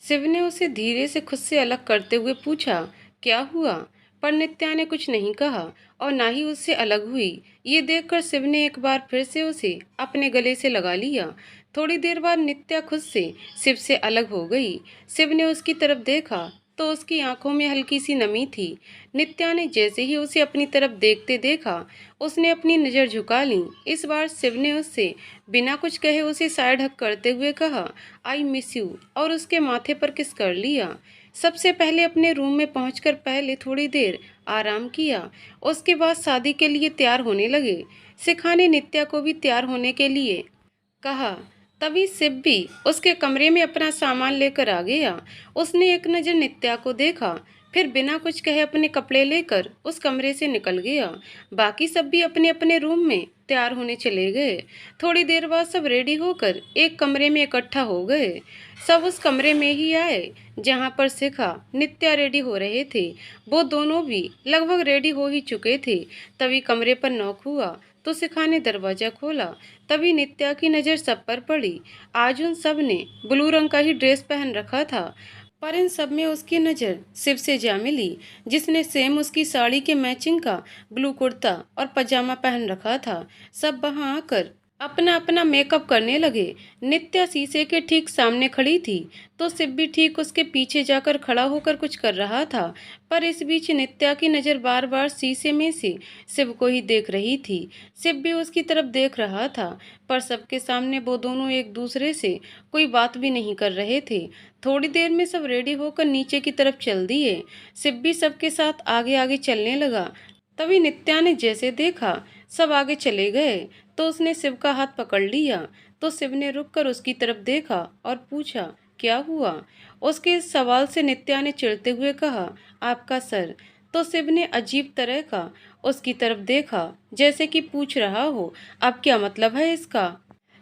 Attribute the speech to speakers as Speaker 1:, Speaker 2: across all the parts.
Speaker 1: शिव ने उसे धीरे से खुद से अलग करते हुए पूछा, क्या हुआ? पर नित्या ने कुछ नहीं कहा और ना ही उससे अलग हुई। ये देखकर शिव ने एक बार फिर से उसे अपने गले से लगा लिया। थोड़ी देर बाद नित्या खुद से शिव से अलग हो गई। शिव ने उसकी तरफ देखा तो उसकी आंखों में हल्की सी नमी थी। नित्या ने जैसे ही उसे अपनी तरफ देखते देखा, उसने अपनी नज़र झुका ली। इस बार शिव ने उससे बिना कुछ कहे उसे साइड हक करते हुए कहा, आई मिस यू, और उसके माथे पर किस कर लिया। सबसे पहले अपने रूम में पहुंचकर पहले थोड़ी देर आराम किया। उसके बाद शादी के लिए तैयार होने लगे। शिखा ने नित्या को भी तैयार होने के लिए कहा। तभी शिव भी उसके कमरे में अपना सामान लेकर आ गया। उसने एक नज़र नित्या को देखा, फिर बिना कुछ कहे अपने कपड़े लेकर उस कमरे से निकल गया। बाकी सब भी अपने अपने रूम में तैयार होने चले गए। थोड़ी देर बाद सब रेडी होकर एक कमरे में इकट्ठा हो गए। सब उस कमरे में ही आए जहाँ पर शिखा नित्या रेडी हो रहे थे। वो दोनों भी लगभग रेडी हो ही चुके थे। तभी कमरे पर नॉक हुआ तो शिखा ने दरवाजा खोला। तभी नित्या की नज़र सब पर पड़ी। आज उन सब ने ब्लू रंग का ही ड्रेस पहन रखा था, पर इन सब में उसकी नज़र शिव से जा मिली, जिसने सेम उसकी साड़ी के मैचिंग का ब्लू कुर्ता और पजामा पहन रखा था। सब वहां आकर अपना अपना मेकअप करने लगे। नित्या शीशे के ठीक सामने खड़ी थी तो शिव भी ठीक उसके पीछे जाकर खड़ा होकर कुछ कर रहा था। पर इस बीच नित्या की नज़र बार बार शीशे में से शिव को ही देख रही थी। शिव भी उसकी तरफ देख रहा था, पर सबके सामने वो दोनों एक दूसरे से कोई बात भी नहीं कर रहे थे। थोड़ी देर में सब रेडी होकर नीचे की तरफ चल दिए। शिव भी सबके साथ आगे आगे चलने लगा। तभी नित्या ने जैसे देखा सब आगे चले गए तो उसने शिव का हाथ पकड़ लिया। तो शिव ने रुककर उसकी तरफ देखा और पूछा, क्या हुआ? उसके इस सवाल से नित्या ने चिढ़ते हुए कहा, आपका सर। तो शिव ने अजीब तरह का उसकी तरफ देखा, जैसे कि पूछ रहा हो, अब क्या मतलब है इसका?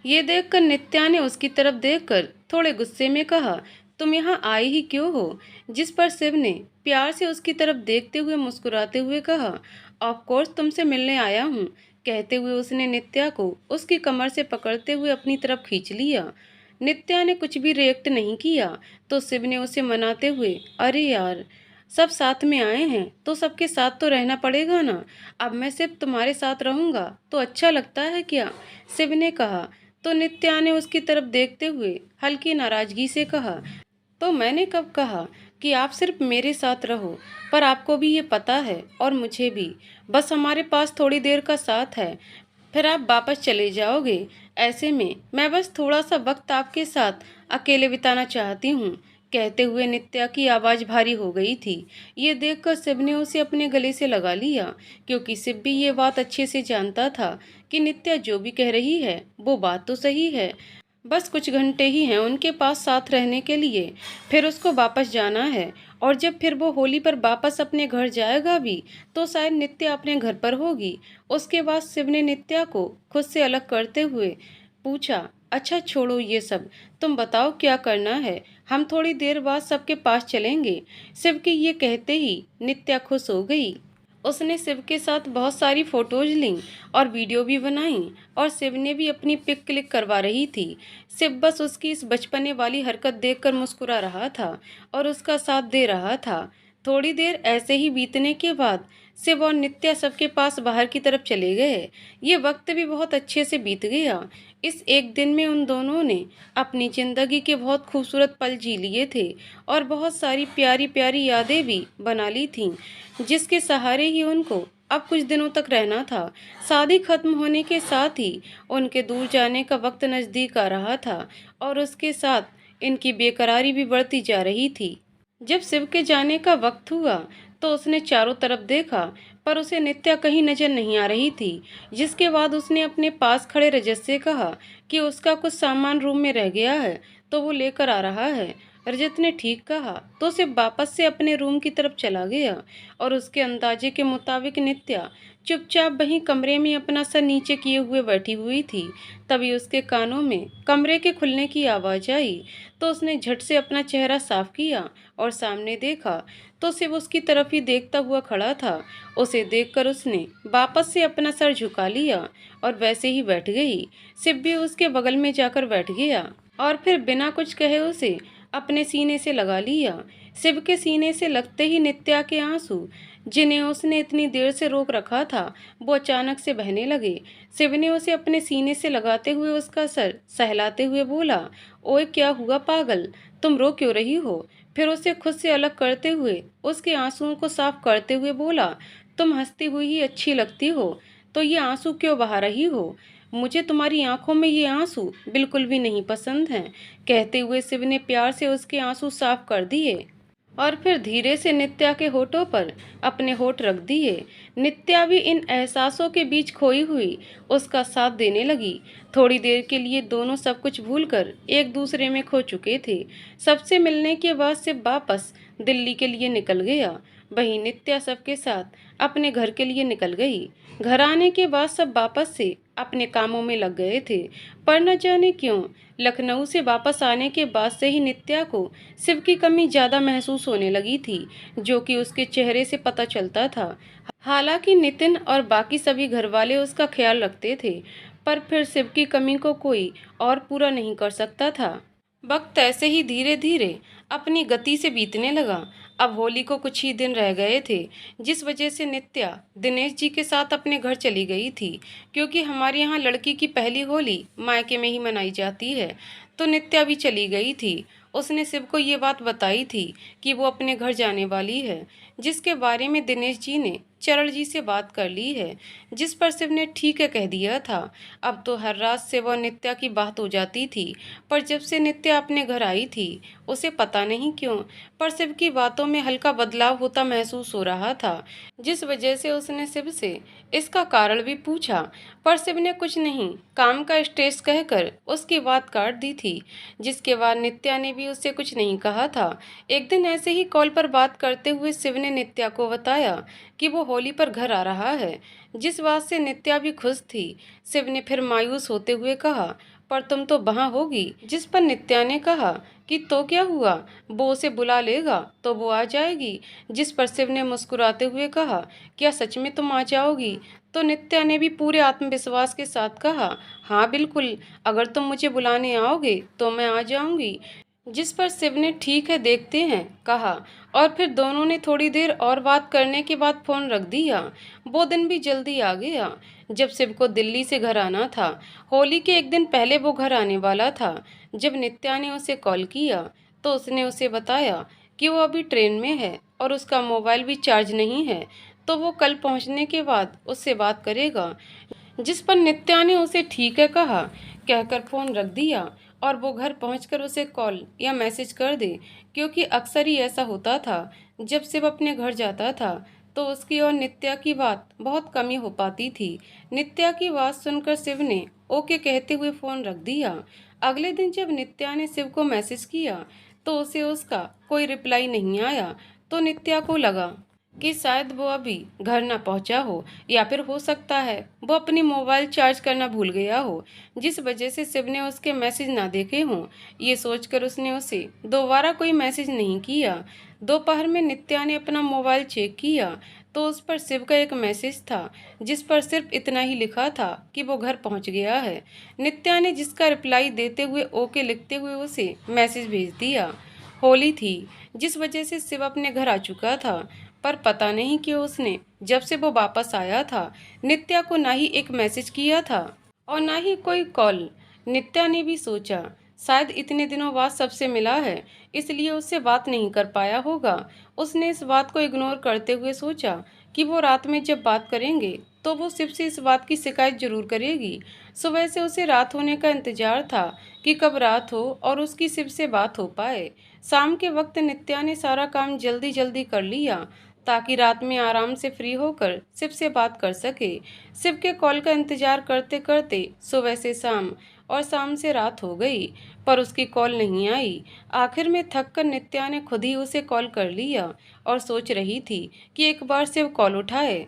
Speaker 1: ये देखकर नित्या ने उसकी तरफ देखकर थोड़े गुस्से में कहा, तुम यहाँ आई ही क्यों हो? जिस पर शिव ने प्यार से उसकी तरफ देखते हुए मुस्कुराते हुए कहा, ऑफ कोर्स तुमसे मिलने आया हूँ। कहते हुए उसने नित्या को उसकी कमर से पकड़ते हुए अपनी तरफ खींच लिया। नित्या ने कुछ भी रिएक्ट नहीं किया तो शिव ने उसे मनाते हुए, अरे यार, सब साथ में आए हैं तो सबके साथ तो रहना पड़ेगा ना। अब मैं सिर्फ तुम्हारे साथ रहूंगा तो अच्छा लगता है क्या? शिव ने कहा। तो नित्या ने उसकी तरफ देखते हुए हल्की नाराजगी से कहा, तो मैंने कब कहा कि आप सिर्फ मेरे साथ रहो? पर आपको भी ये पता है और मुझे भी, बस हमारे पास थोड़ी देर का साथ है, फिर आप वापस चले जाओगे। ऐसे में मैं बस थोड़ा सा वक्त आपके साथ अकेले बिताना चाहती हूँ। कहते हुए नित्या की आवाज़ भारी हो गई थी। ये देखकर शिव ने उसे अपने गले से लगा लिया, क्योंकि शिव भी ये बात अच्छे से जानता था कि नित्या जो भी कह रही है वो बात तो सही है। बस कुछ घंटे ही हैं उनके पास साथ रहने के लिए, फिर उसको वापस जाना है। और जब फिर वो होली पर वापस अपने घर जाएगा भी तो शायद नित्या अपने घर पर होगी। उसके बाद शिव ने नित्या को खुद से अलग करते हुए पूछा, अच्छा छोड़ो ये सब, तुम बताओ क्या करना है? हम थोड़ी देर बाद सबके पास चलेंगे। शिव के ये कहते ही नित्या खुश हो गई। उसने शिव के साथ बहुत सारी फोटोज लीं और वीडियो भी बनाई, और शिव ने भी अपनी पिक क्लिक करवा रही थी। शिव बस उसकी इस बचपने वाली हरकत देखकर मुस्कुरा रहा था और उसका साथ दे रहा था। थोड़ी देर ऐसे ही बीतने के बाद शिव और नित्या सबके पास बाहर की तरफ चले गए। ये वक्त भी बहुत अच्छे से बीत गया। इस एक दिन में उन दोनों ने अपनी जिंदगी के बहुत खूबसूरत पल जी लिए थे और बहुत सारी प्यारी प्यारी यादें भी बना ली थीं, जिसके सहारे ही उनको अब कुछ दिनों तक रहना था। शादी खत्म होने के साथ ही उनके दूर जाने का वक्त नज़दीक आ रहा था और उसके साथ इनकी बेकरारी भी बढ़ती जा रही थी। जब शिव के जाने का वक्त हुआ तो उसने चारों तरफ देखा, पर उसे नित्या कहीं नजर नहीं आ रही थी। जिसके बाद उसने अपने पास खड़े रजत से कहा कि उसका कुछ सामान रूम में रह गया है तो वो लेकर आ रहा है। रजत ने ठीक कहा तो सिर्फ वापस से अपने रूम की तरफ चला गया और उसके अंदाजे के मुताबिक नित्या चुपचाप वहीं कमरे में अपना सर नीचे किए हुए बैठी हुई थी। तभी उसके कानों में कमरे के खुलने की आवाज़ आई तो उसने झट से अपना चेहरा साफ किया और सामने देखा तो शिव उसकी तरफ ही देखता हुआ खड़ा था। उसे देखकर उसने वापस से अपना सर झुका लिया और वैसे ही बैठ गई। शिव भी उसके बगल में जाकर बैठ गया और फिर बिना कुछ कहे उसे अपने सीने से लगा लिया। शिव के सीने से लगते ही नित्या के आंसू, जिन्हें उसने इतनी देर से रोक रखा था, वो अचानक से बहने लगे। शिव ने उसे अपने सीने से लगाते हुए उसका सर सहलाते हुए बोला, ओए क्या हुआ पागल, तुम रो क्यों रही हो? फिर उसे खुद से अलग करते हुए उसके आंसुओं को साफ करते हुए बोला, तुम हंसती हुई ही अच्छी लगती हो, तो ये आंसू क्यों बहा रही हो? मुझे तुम्हारी आंखों में ये आंसू बिल्कुल भी नहीं पसंद हैं। कहते हुए शिव ने प्यार से उसके आंसू साफ कर दिए और फिर धीरे से नित्या के होठों पर अपने होठ रख दिए। नित्या भी इन एहसासों के बीच खोई हुई उसका साथ देने लगी। थोड़ी देर के लिए दोनों सब कुछ भूलकर एक दूसरे में खो चुके थे। सबसे मिलने के बाद से वापस दिल्ली के लिए निकल गया। वहीं नित्या सबके साथ अपने घर के लिए निकल गई। घर आने के बाद सब वापस से अपने कामों में लग गए थे, पर न जाने क्यों लखनऊ से वापस आने के बाद से ही नित्या को शिव की कमी ज्यादा महसूस होने लगी थी, जो कि उसके चेहरे से पता चलता था। हालांकि नितिन और बाकी सभी घर वाले उसका ख्याल रखते थे, पर फिर शिव की कमी को कोई और पूरा नहीं कर सकता था। वक्त ऐसे ही धीरे धीरे अपनी गति से बीतने लगा। अब होली को कुछ ही दिन रह गए थे, जिस वजह से नित्या दिनेश जी के साथ अपने घर चली गई थी। क्योंकि हमारे यहाँ लड़की की पहली होली मायके में ही मनाई जाती है, तो नित्या भी चली गई थी। उसने शिव को ये बात बताई थी कि वो अपने घर जाने वाली है, जिसके बारे में दिनेश जी ने चरण जी से बात कर ली है, जिस पर शिव ने ठीक है कह दिया था। अब तो हर रात शिव और नित्या की बात हो जाती थी, पर जब से नित्या अपने घर आई थी, उसे पता नहीं क्यों, पर शिव की बातों में हल्का बदलाव होता महसूस हो रहा था, जिस वजह से उसने शिव से इसका कारण भी पूछा। पर शिव ने कुछ नहीं, काम का स्ट्रेस कहकर उसकी बात काट दी थी, जिसके बाद नित्या ने भी उससे कुछ नहीं कहा था। एक दिन ऐसे ही कॉल पर बात करते हुए शिव ने नित्या को बताया कि वो होली पर घर आ रहा है, जिस बात से नित्या भी खुश थी। शिव ने फिर मायूस होते हुए कहा, पर तुम तो वहाँ होगी। जिस पर नित्या ने कहा कि तो क्या हुआ, वो उसे बुला लेगा तो वो आ जाएगी। जिस पर शिव ने मुस्कुराते हुए कहा, क्या सच में तुम आ जाओगी? तो नित्या ने भी पूरे आत्मविश्वास के साथ कहा, हाँ बिल्कुल, अगर तुम मुझे बुलाने आओगे तो मैं आ जाऊंगी। जिस पर शिव ने ठीक है देखते हैं कहा, और फिर दोनों ने थोड़ी देर और बात करने के बाद फोन रख दिया। वो दिन भी जल्दी आ गया जब शिव को दिल्ली से घर आना था। होली के एक दिन पहले वो घर आने वाला था। जब नित्या ने उसे कॉल किया तो उसने उसे बताया कि वो अभी ट्रेन में है और उसका मोबाइल भी चार्ज नहीं है, तो वो कल पहुंचने के बाद उससे बात करेगा। जिस पर नित्या ने उसे ठीक है कहा कहकर फोन रख दिया और वो घर पहुंचकर उसे कॉल या मैसेज कर दे, क्योंकि अक्सर ही ऐसा होता था। जब शिव अपने घर जाता था तो उसकी और नित्या की बात बहुत कम ही हो पाती थी। नित्या की बात सुनकर शिव ने ओके कहते हुए फोन रख दिया। अगले दिन जब नित्या ने शिव को मैसेज किया तो उसे उसका कोई रिप्लाई नहीं आया, तो नित्या को लगा कि शायद वो अभी घर ना पहुंचा हो, या फिर हो सकता है वो अपनी मोबाइल चार्ज करना भूल गया हो, जिस वजह से शिव ने उसके मैसेज ना देखे हों। ये सोचकर उसने उसे दोबारा कोई मैसेज नहीं किया। दोपहर में नित्या ने अपना मोबाइल चेक किया तो उस पर शिव का एक मैसेज था, जिस पर सिर्फ इतना ही लिखा था कि वो घर पहुंच गया है। नित्या ने जिसका रिप्लाई देते हुए ओके लिखते हुए उसे मैसेज भेज दिया। होली थी, जिस वजह से शिव अपने घर आ चुका था, पर पता नहीं क्यों उसने जब से वो वापस आया था नित्या को ना ही एक मैसेज किया था और ना ही कोई कॉल। नित्या ने भी सोचा शायद इतने दिनों बाद सबसे मिला है, इसलिए उससे बात नहीं कर पाया होगा। उसने इस बात को इग्नोर करते हुए सोचा कि वो रात में जब बात करेंगे तो वो शिव से इस बात की शिकायत जरूर करेगी। सुबह से उसे रात होने का इंतजार था कि कब रात हो और उसकी शिव से बात हो पाए। शाम के वक्त नित्या ने सारा काम जल्दी जल्दी कर लिया ताकि रात में आराम से फ्री होकर शिव से बात कर सके। शिव के कॉल का इंतजार करते करते सुबह से शाम और शाम से रात हो गई, पर उसकी कॉल नहीं आई। आखिर में थक कर नित्या ने खुद ही उसे कॉल कर लिया और सोच रही थी कि एक बार शिव कॉल उठाए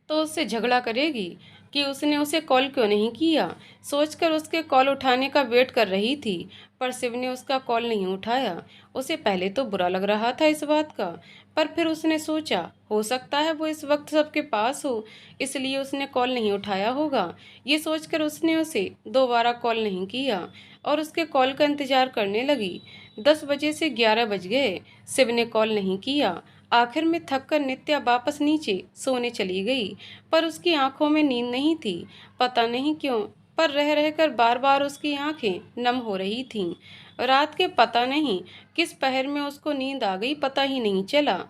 Speaker 1: तो उससे झगड़ा करेगी कि उसने उसे कॉल क्यों नहीं किया। सोचकर उसके कॉल उठाने का वेट कर रही थी, पर शिव ने उसका कॉल नहीं उठाया। उसे पहले तो बुरा लग रहा था इस बात का, पर फिर उसने सोचा हो सकता है वो इस वक्त सबके पास हो, इसलिए उसने कॉल नहीं उठाया होगा। ये सोचकर उसने उसे दोबारा कॉल नहीं किया और उसके कॉल का इंतजार करने लगी। 10 बजे से 11 बज गए, शिव ने कॉल नहीं किया। आखिर में थककर नित्या वापस नीचे सोने चली गई, पर उसकी आंखों में नींद नहीं थी। पता नहीं क्यों, पर रह रहकर बार बार उसकी आंखें नम हो रही थीं। रात के पता नहीं किस पहर में उसको नींद आ गई, पता ही नहीं चला।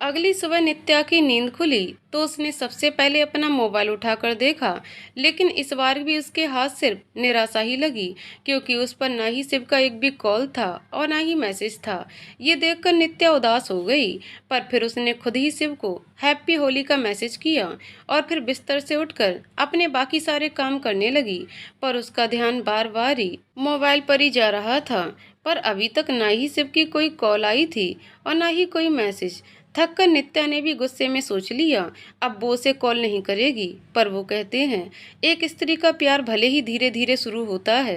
Speaker 1: अगली सुबह नित्या की नींद खुली तो उसने सबसे पहले अपना मोबाइल उठाकर देखा, लेकिन इस बार भी उसके हाथ सिर्फ निराशा ही लगी, क्योंकि उस पर ना ही शिव का एक भी कॉल था और ना ही मैसेज था। ये देखकर नित्या उदास हो गई, पर फिर उसने खुद ही शिव को हैप्पी होली का मैसेज किया और फिर बिस्तर से उठकर अपने बाकी सारे काम करने लगी। पर उसका ध्यान बार बार ही मोबाइल पर ही जा रहा था, पर अभी तक ना ही शिव की कोई कॉल आई थी और ना ही कोई मैसेज। थक कर नित्या ने भी गुस्से में सोच लिया, अब वो उसे कॉल नहीं करेगी। पर वो कहते हैं, एक स्त्री का प्यार भले ही धीरे धीरे शुरू होता है,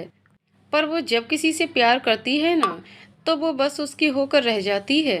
Speaker 1: पर वो जब किसी से प्यार करती है ना, तो वो बस उसकी होकर रह जाती है।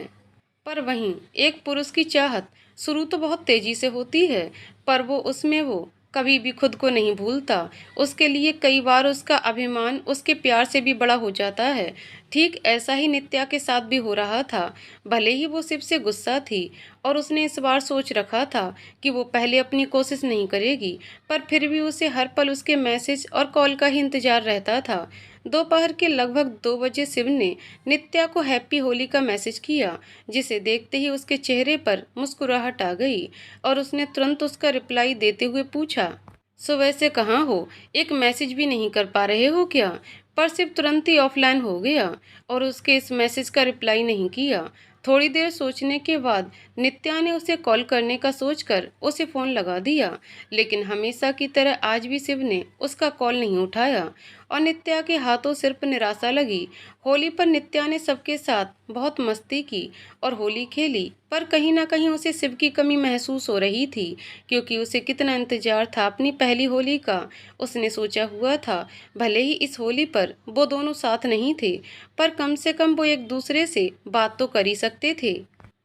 Speaker 1: पर वहीं एक पुरुष की चाहत शुरू तो बहुत तेजी से होती है, पर वो कभी भी खुद को नहीं भूलता। उसके लिए कई बार उसका अभिमान उसके प्यार से भी बड़ा हो जाता है। ठीक ऐसा ही नित्या के साथ भी हो रहा था। भले ही वो शिव से गुस्सा थी और उसने इस बार सोच रखा था कि वो पहले अपनी कोशिश नहीं करेगी, पर फिर भी उसे हर पल उसके मैसेज और कॉल का ही इंतजार रहता था। दोपहर के लगभग 2 बजे शिव ने नित्या को हैप्पी होली का मैसेज किया, जिसे देखते ही उसके चेहरे पर मुस्कुराहट आ गई और उसने तुरंत उसका रिप्लाई देते हुए पूछा, सुबह से कहाँ हो, एक मैसेज भी नहीं कर पा रहे हो क्या? पर शिव तुरंत ही ऑफलाइन हो गया और उसके इस मैसेज का रिप्लाई नहीं किया। थोड़ी देर सोचने के बाद नित्या ने उसे कॉल करने का सोचकर उसे फ़ोन लगा दिया, लेकिन हमेशा की तरह आज भी शिव ने उसका कॉल नहीं उठाया और नित्या के हाथों सिर्फ निराशा लगी। होली पर नित्या ने सबके साथ बहुत मस्ती की और होली खेली, पर कहीं ना कहीं उसे शिव की कमी महसूस हो रही थी, क्योंकि उसे कितना इंतजार था अपनी पहली होली का। उसने सोचा हुआ था, भले ही इस होली पर वो दोनों साथ नहीं थे, पर कम से कम वो एक दूसरे से बात तो कर ही सकते थे।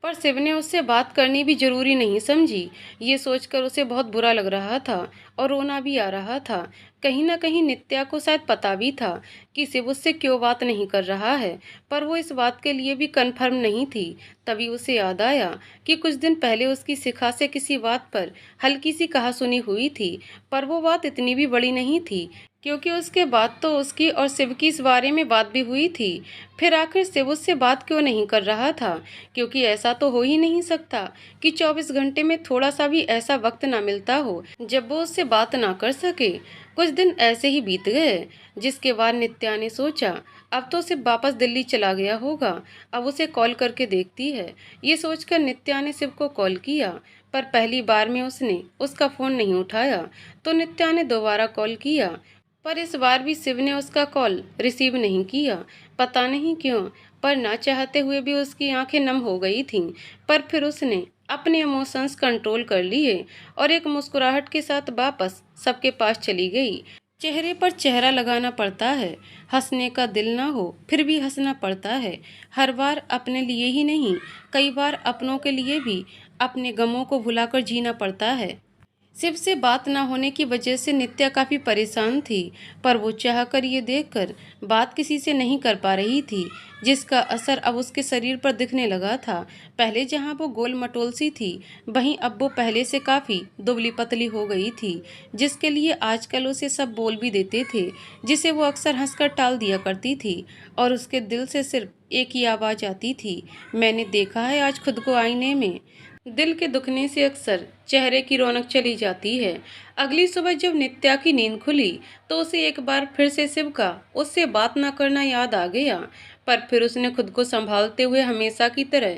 Speaker 1: पर शिव ने उससे बात करनी भी जरूरी नहीं समझी। ये सोचकर उसे बहुत बुरा लग रहा था और रोना भी आ रहा था। कहीं ना कहीं नित्या को शायद पता भी था कि शिव उससे क्यों बात नहीं कर रहा है, पर वो इस बात के लिए भी कन्फर्म नहीं थी। तभी उसे याद आया कि कुछ दिन पहले उसकी शिखा से किसी बात पर हल्की सी कहासुनी हुई थी, पर वो बात इतनी भी बड़ी नहीं थी, क्योंकि उसके बाद तो उसकी और शिव की इस बारे में बात भी हुई थी। फिर आखिर शिव उससे बात क्यों नहीं कर रहा था? क्योंकि ऐसा तो हो ही नहीं सकता कि 24 घंटे में थोड़ा सा भी ऐसा वक्त ना मिलता हो जब वो उससे बात ना कर सके। कुछ दिन ऐसे ही बीत गए, जिसके बाद नित्या ने सोचा, अब तो शिव वापस दिल्ली चला गया होगा, अब उसे कॉल करके देखती है। ये सोचकर नित्या ने शिव को कॉल किया, पर पहली बार में उसने उसका फ़ोन नहीं उठाया, तो नित्या ने दोबारा कॉल किया, पर इस बार भी शिव ने उसका कॉल रिसीव नहीं किया। पता नहीं क्यों, पर ना चाहते हुए भी उसकी आंखें नम हो गई थीं। पर फिर उसने अपने इमोशंस कंट्रोल कर लिए और एक मुस्कुराहट के साथ वापस सबके पास चली गई। चेहरे पर चेहरा लगाना पड़ता है, हंसने का दिल ना हो फिर भी हंसना पड़ता है। हर बार अपने लिए ही नहीं, कई बार अपनों के लिए भी अपने गमों को भुलाकर जीना पड़ता है। शिव से बात ना होने की वजह से नित्या काफ़ी परेशान थी, पर वो चाहकर ये देखकर बात किसी से नहीं कर पा रही थी, जिसका असर अब उसके शरीर पर दिखने लगा था। पहले जहाँ वो गोल मटोल सी थी, वहीं अब वो पहले से काफ़ी दुबली पतली हो गई थी, जिसके लिए आजकल उसे सब बोल भी देते थे, जिसे वो अक्सर हंसकर टाल दिया करती थी और उसके दिल से सिर्फ एक ही आवाज़ आती थी, मैंने देखा है आज खुद को आईने में। दिल के दुखने से अक्सर चेहरे की रौनक चली जाती है। अगली सुबह जब नित्या की नींद खुली तो उसे एक बार फिर से शिव का उससे बात न करना याद आ गया, पर फिर उसने खुद को संभालते हुए हमेशा की तरह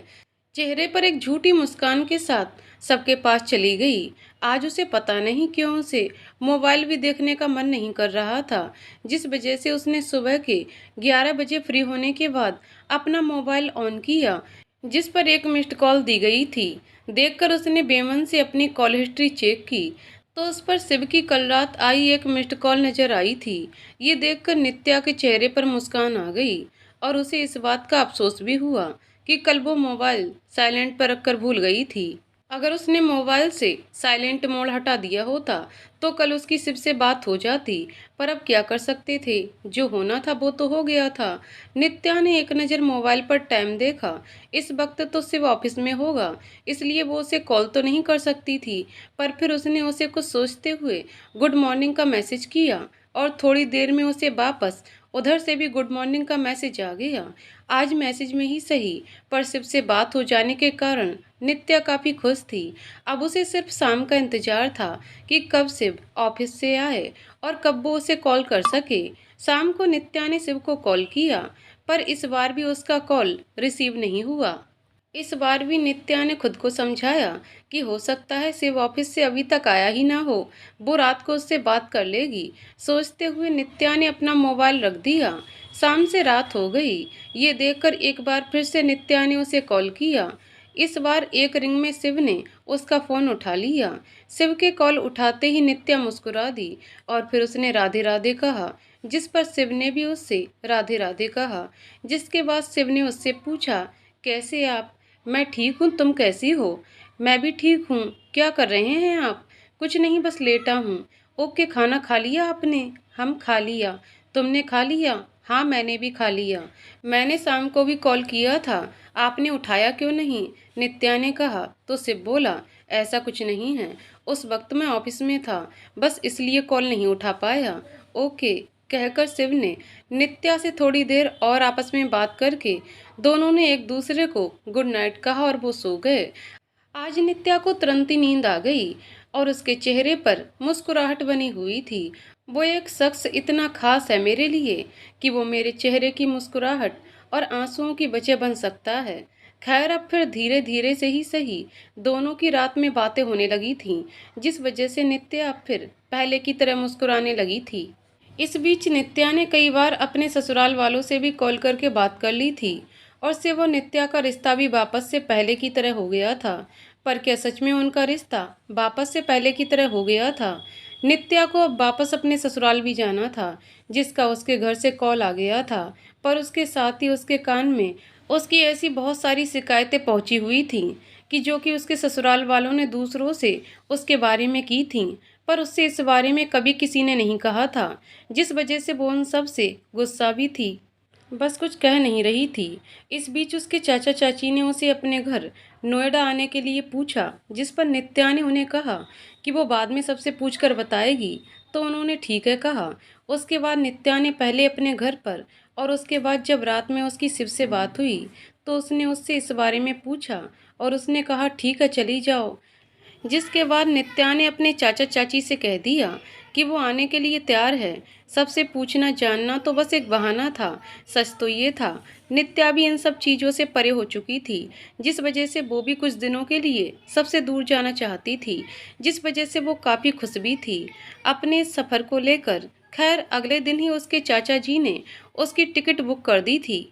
Speaker 1: चेहरे पर एक झूठी मुस्कान के साथ सबके पास चली गई। आज उसे पता नहीं क्यों उसे मोबाइल भी देखने का मन नहीं कर रहा था, जिस वजह से उसने सुबह के 11 बजे फ्री होने के बाद अपना मोबाइल ऑन किया, जिस पर एक मिस्ड कॉल दी गई थी। देखकर उसने बेमन से अपनी कॉल हिस्ट्री चेक की, तो उस पर शिव की कल रात आई एक मिस्ड कॉल नजर आई थी। ये देखकर नित्या के चेहरे पर मुस्कान आ गई और उसे इस बात का अफसोस भी हुआ कि कल वो मोबाइल साइलेंट पर रखकर भूल गई थी। अगर उसने मोबाइल से साइलेंट मोड हटा दिया होता तो कल उसकी शिव से बात हो जाती। पर अब क्या कर सकते थे, जो होना था वो तो हो गया था। नित्या ने एक नज़र मोबाइल पर टाइम देखा। इस वक्त तो शिव ऑफिस में होगा, इसलिए वो उसे कॉल तो नहीं कर सकती थी। पर फिर उसने उसे कुछ सोचते हुए गुड मॉर्निंग का मैसेज किया और थोड़ी देर में उसे वापस उधर से भी गुड मॉर्निंग का मैसेज आ गया। आज मैसेज में ही सही, पर शिव से बात हो जाने के कारण नित्या काफ़ी खुश थी। अब उसे सिर्फ शाम का इंतजार था कि कब शिव ऑफिस से आए और कब वो उसे कॉल कर सके। शाम को नित्या ने शिव को कॉल किया, पर इस बार भी उसका कॉल रिसीव नहीं हुआ। इस बार भी नित्या ने खुद को समझाया कि हो सकता है शिव ऑफिस से अभी तक आया ही ना हो, वो रात को उससे बात कर लेगी। सोचते हुए नित्या ने अपना मोबाइल रख दिया। शाम से रात हो गई, ये देखकर एक बार फिर से नित्या ने उसे कॉल किया। इस बार एक रिंग में शिव ने उसका फ़ोन उठा लिया। शिव के कॉल उठाते ही नित्या मुस्कुरा दी और फिर उसने राधे राधे कहा, जिस पर शिव ने भी उससे राधे राधे कहा। जिसके बाद शिव ने उससे पूछा, कैसे आप? मैं ठीक हूँ, तुम कैसी हो? मैं भी ठीक हूँ। क्या कर रहे हैं आप? कुछ नहीं, बस लेटा हूँ। ओके, खाना खा लिया आपने? हम खा लिया। तुमने खा लिया? हाँ, मैंने भी खा लिया। मैंने शाम को भी कॉल किया था, आपने उठाया क्यों नहीं? नित्या ने कहा तो शिव बोला, ऐसा कुछ नहीं है, उस वक्त मैं ऑफिस में था, बस इसलिए कॉल नहीं उठा पाया। ओके कहकर शिव ने नित्या से थोड़ी देर और आपस में बात करके दोनों ने एक दूसरे को गुड नाइट कहा और वो सो गए। आज नित्या को तुरंत ही नींद आ गई और उसके चेहरे पर मुस्कुराहट बनी हुई थी। वो एक शख्स इतना खास है मेरे लिए कि वो मेरे चेहरे की मुस्कुराहट और आंसुओं की वजह बन सकता है। खैर, अब फिर धीरे धीरे से ही सही दोनों की रात में बातें होने लगी थीं, जिस वजह से नित्या अब फिर पहले की तरह मुस्कुराने लगी थी। इस बीच नित्या ने कई बार अपने ससुराल वालों से भी कॉल करके बात कर ली थी और से वो नित्या का रिश्ता भी वापस से पहले की तरह हो गया था। पर क्या सच में उनका रिश्ता वापस से पहले की तरह हो गया था? नित्या को अब वापस अपने ससुराल भी जाना था, जिसका उसके घर से कॉल आ गया था। पर उसके साथ ही उसके कान में उसकी ऐसी बहुत सारी शिकायतें पहुंची हुई थीं कि उसके ससुराल वालों ने दूसरों से उसके बारे में की थीं, पर उससे इस बारे में कभी किसी ने नहीं कहा था, जिस वजह से वो उन सब से गुस्सा भी थी, बस कुछ कह नहीं रही थी। इस बीच उसके चाचा चाची ने उसे अपने घर नोएडा आने के लिए पूछा, जिस पर नित्या ने उन्हें कहा कि वो बाद में सबसे पूछकर बताएगी, तो उन्होंने ठीक है कहा। उसके बाद नित्या ने पहले अपने घर पर और उसके बाद जब रात में उसकी शिव से बात हुई तो उसने उससे इस बारे में पूछा और उसने कहा ठीक है, चली जाओ। जिसके बाद नित्या ने अपने चाचा चाची से कह दिया कि वो आने के लिए तैयार है। सबसे पूछना जानना तो बस एक बहाना था। सच तो ये था, नित्या भी इन सब चीज़ों से परे हो चुकी थी, जिस वजह से वो भी कुछ दिनों के लिए सबसे दूर जाना चाहती थी, जिस वजह से वो काफ़ी खुश भी थी अपने इस सफ़र को लेकर। खैर, अगले दिन ही उसके चाचा जी ने उसकी टिकट बुक कर दी थी।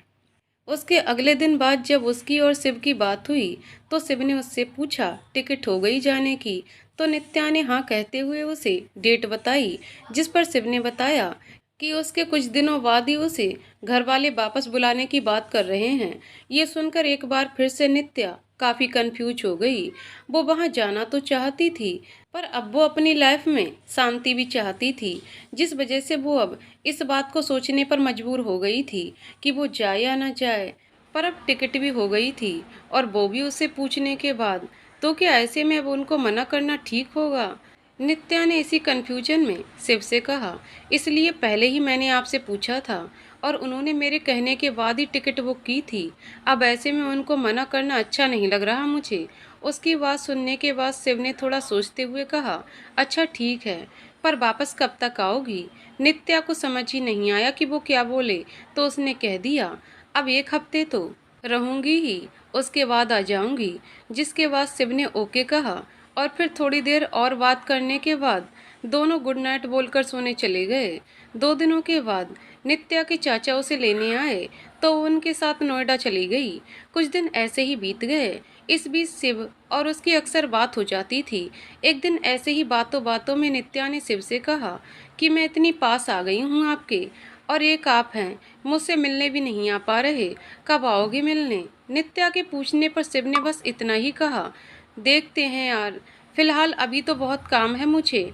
Speaker 1: उसके अगले दिन बाद जब उसकी और शिव की बात हुई तो शिव ने उससे पूछा टिकट हो गई जाने की, तो नित्या ने हाँ कहते हुए उसे डेट बताई, जिस पर शिव ने बताया कि उसके कुछ दिनों बाद ही उसे घर वाले वापस बुलाने की बात कर रहे हैं। ये सुनकर एक बार फिर से नित्या काफ़ी कंफ्यूज हो गई। वो वहाँ जाना तो चाहती थी, पर अब वो अपनी लाइफ में शांति भी चाहती थी, जिस वजह से वो अब इस बात को सोचने पर मजबूर हो गई थी कि वो जाए या ना जाए। पर अब टिकट भी हो गई थी और वो भी उससे पूछने के बाद, तो क्या ऐसे में अब उनको मना करना ठीक होगा? नित्या ने इसी कन्फ्यूजन में शिव से कहा, इसलिए पहले ही मैंने आपसे पूछा था और उन्होंने मेरे कहने के बाद ही टिकट बुक की थी। अब ऐसे में उनको मना करना अच्छा नहीं लग रहा मुझे। उसकी बात सुनने के बाद शिव ने थोड़ा सोचते हुए कहा, अच्छा ठीक है, पर वापस कब तक आओगी? नित्या को समझ ही नहीं आया कि वो क्या बोले, तो उसने कह दिया, अब एक हफ्ते तो रहूंगी ही, उसके बाद आ जाऊंगी। जिसके बाद शिव ने ओके कहा और फिर थोड़ी देर और बात करने के बाद दोनों गुड नाइट बोलकर सोने चले गए। 2 दिनों के बाद नित्या के चाचा उसे लेने आए तो उनके साथ नोएडा चली गई। कुछ दिन ऐसे ही बीत गए। इस बीच शिव और उसकी अक्सर बात हो जाती थी। एक दिन ऐसे ही बातों बातों में नित्या ने शिव से कहा कि मैं इतनी पास आ गई हूँ आपके, और एक आप हैं, मुझसे मिलने भी नहीं आ पा रहे, कब आओगे मिलने? नित्या के पूछने पर शिव ने बस इतना ही कहा, देखते हैं यार, फिलहाल अभी तो बहुत काम है मुझे।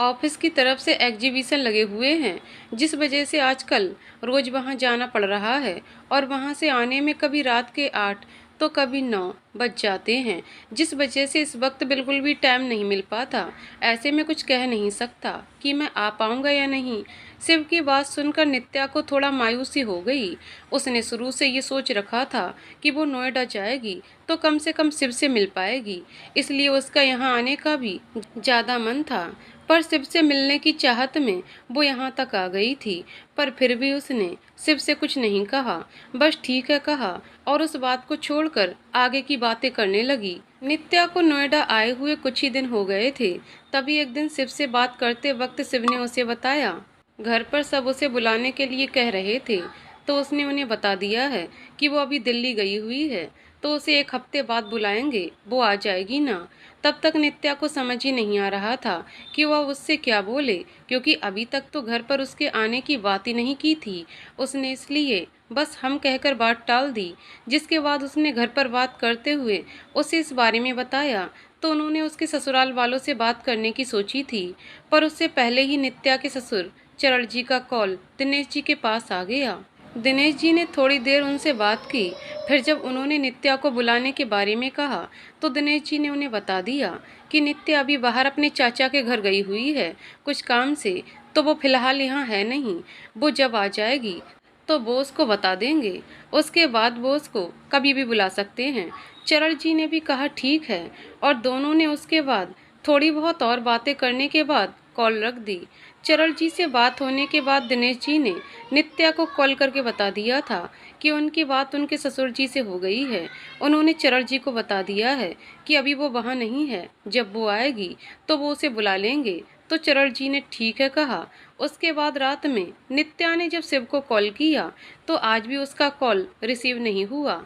Speaker 1: ऑफिस की तरफ से एग्जीबिशन लगे हुए हैं, जिस वजह से आजकल रोज वहां जाना पड़ रहा है, और वहां से आने में कभी रात के 8 तो कभी 9 बज जाते हैं, जिस वजह से इस वक्त बिल्कुल भी टाइम नहीं मिल पाता। ऐसे में कुछ कह नहीं सकता कि मैं आ पाऊंगा या नहीं। शिव की बात सुनकर नित्या को थोड़ा मायूसी हो गई। उसने शुरू से ये सोच रखा था कि वो नोएडा जाएगी तो कम से कम शिव से मिल पाएगी, इसलिए उसका यहाँ आने का भी ज़्यादा मन था। पर शिव से मिलने की चाहत में वो यहाँ तक आ गई थी, पर फिर भी उसने शिव से कुछ नहीं कहा, बस ठीक है कहा और उस बात को छोड़कर आगे की बातें करने लगी। नित्या को नोएडा आए हुए कुछ ही दिन हो गए थे, तभी एक दिन शिव से बात करते वक्त शिव ने उसे बताया, घर पर सब उसे बुलाने के लिए कह रहे थे, तो उसने उन्हें बता दिया है कि वो अभी दिल्ली गई हुई है, तो उसे एक हफ्ते बाद बुलाएंगे, वो आ जाएगी ना। तब तक नित्या को समझ ही नहीं आ रहा था कि वह उससे क्या बोले, क्योंकि अभी तक तो घर पर उसके आने की बात ही नहीं की थी। उसने इसलिए बस हम कहकर बात टाल दी, जिसके बाद उसने घर पर बात करते हुए उसे इस बारे में बताया, तो उन्होंने उसके ससुराल वालों से बात करने की सोची थी। पर उससे पहले ही नित्या के ससुर चरण जी का कॉल दिनेश जी के पास आ गया। दिनेश जी ने थोड़ी देर उनसे बात की, फिर जब उन्होंने नित्या को बुलाने के बारे में कहा, तो दिनेश जी ने उन्हें बता दिया कि नित्या अभी बाहर अपने चाचा के घर गई हुई है कुछ काम से, तो वो फिलहाल यहाँ है नहीं। वो जब आ जाएगी तो बॉस को बता देंगे, उसके बाद बॉस को कभी भी बुला सकते हैं। चरण जी ने भी कहा ठीक है, और दोनों ने उसके बाद थोड़ी बहुत और बातें करने के बाद कॉल रख दी। चरण जी से बात होने के बाद दिनेश जी ने नित्या को कॉल करके बता दिया था कि उनकी बात उनके ससुर जी से हो गई है। उन्होंने चरण जी को बता दिया है कि अभी वो वहाँ नहीं है, जब वो आएगी तो वो उसे बुला लेंगे। तो चरण जी ने ठीक है कहा। उसके बाद रात में नित्या ने जब शिव को कॉल किया तो आज भी उसका कॉल रिसीव नहीं हुआ,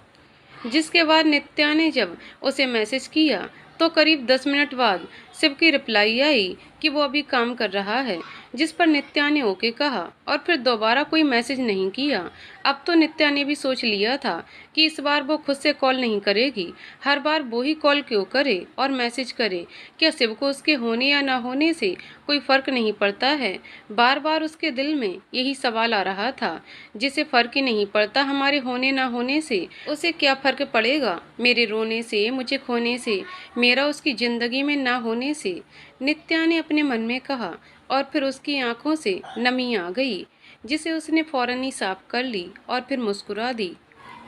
Speaker 1: जिसके बाद नित्या ने जब उसे मैसेज किया तो करीब 10 मिनट बाद शिव की रिप्लाई आई कि वो अभी काम कर रहा है, जिस पर नित्या ने ओके कहा और फिर दोबारा कोई मैसेज नहीं किया। अब तो नित्या ने भी सोच लिया था कि इस बार वो खुद से कॉल नहीं करेगी, हर बार वो ही कॉल क्यों करे और मैसेज करे। क्या शिव को उसके होने या ना होने से कोई फर्क नहीं पड़ता है? बार बार उसके दिल में यही सवाल आ रहा था, जिसे फर्क ही नहीं पड़ता हमारे होने ना होने से, उसे क्या फर्क पड़ेगा मेरे रोने से, मुझे खोने से, मेरा उसकी जिंदगी में ना होने से? नित्या ने अपने मन में कहा, और फिर उसकी आंखों से नमी आ गई, जिसे उसने फौरन ही साफ कर ली और फिर मुस्कुरा दी।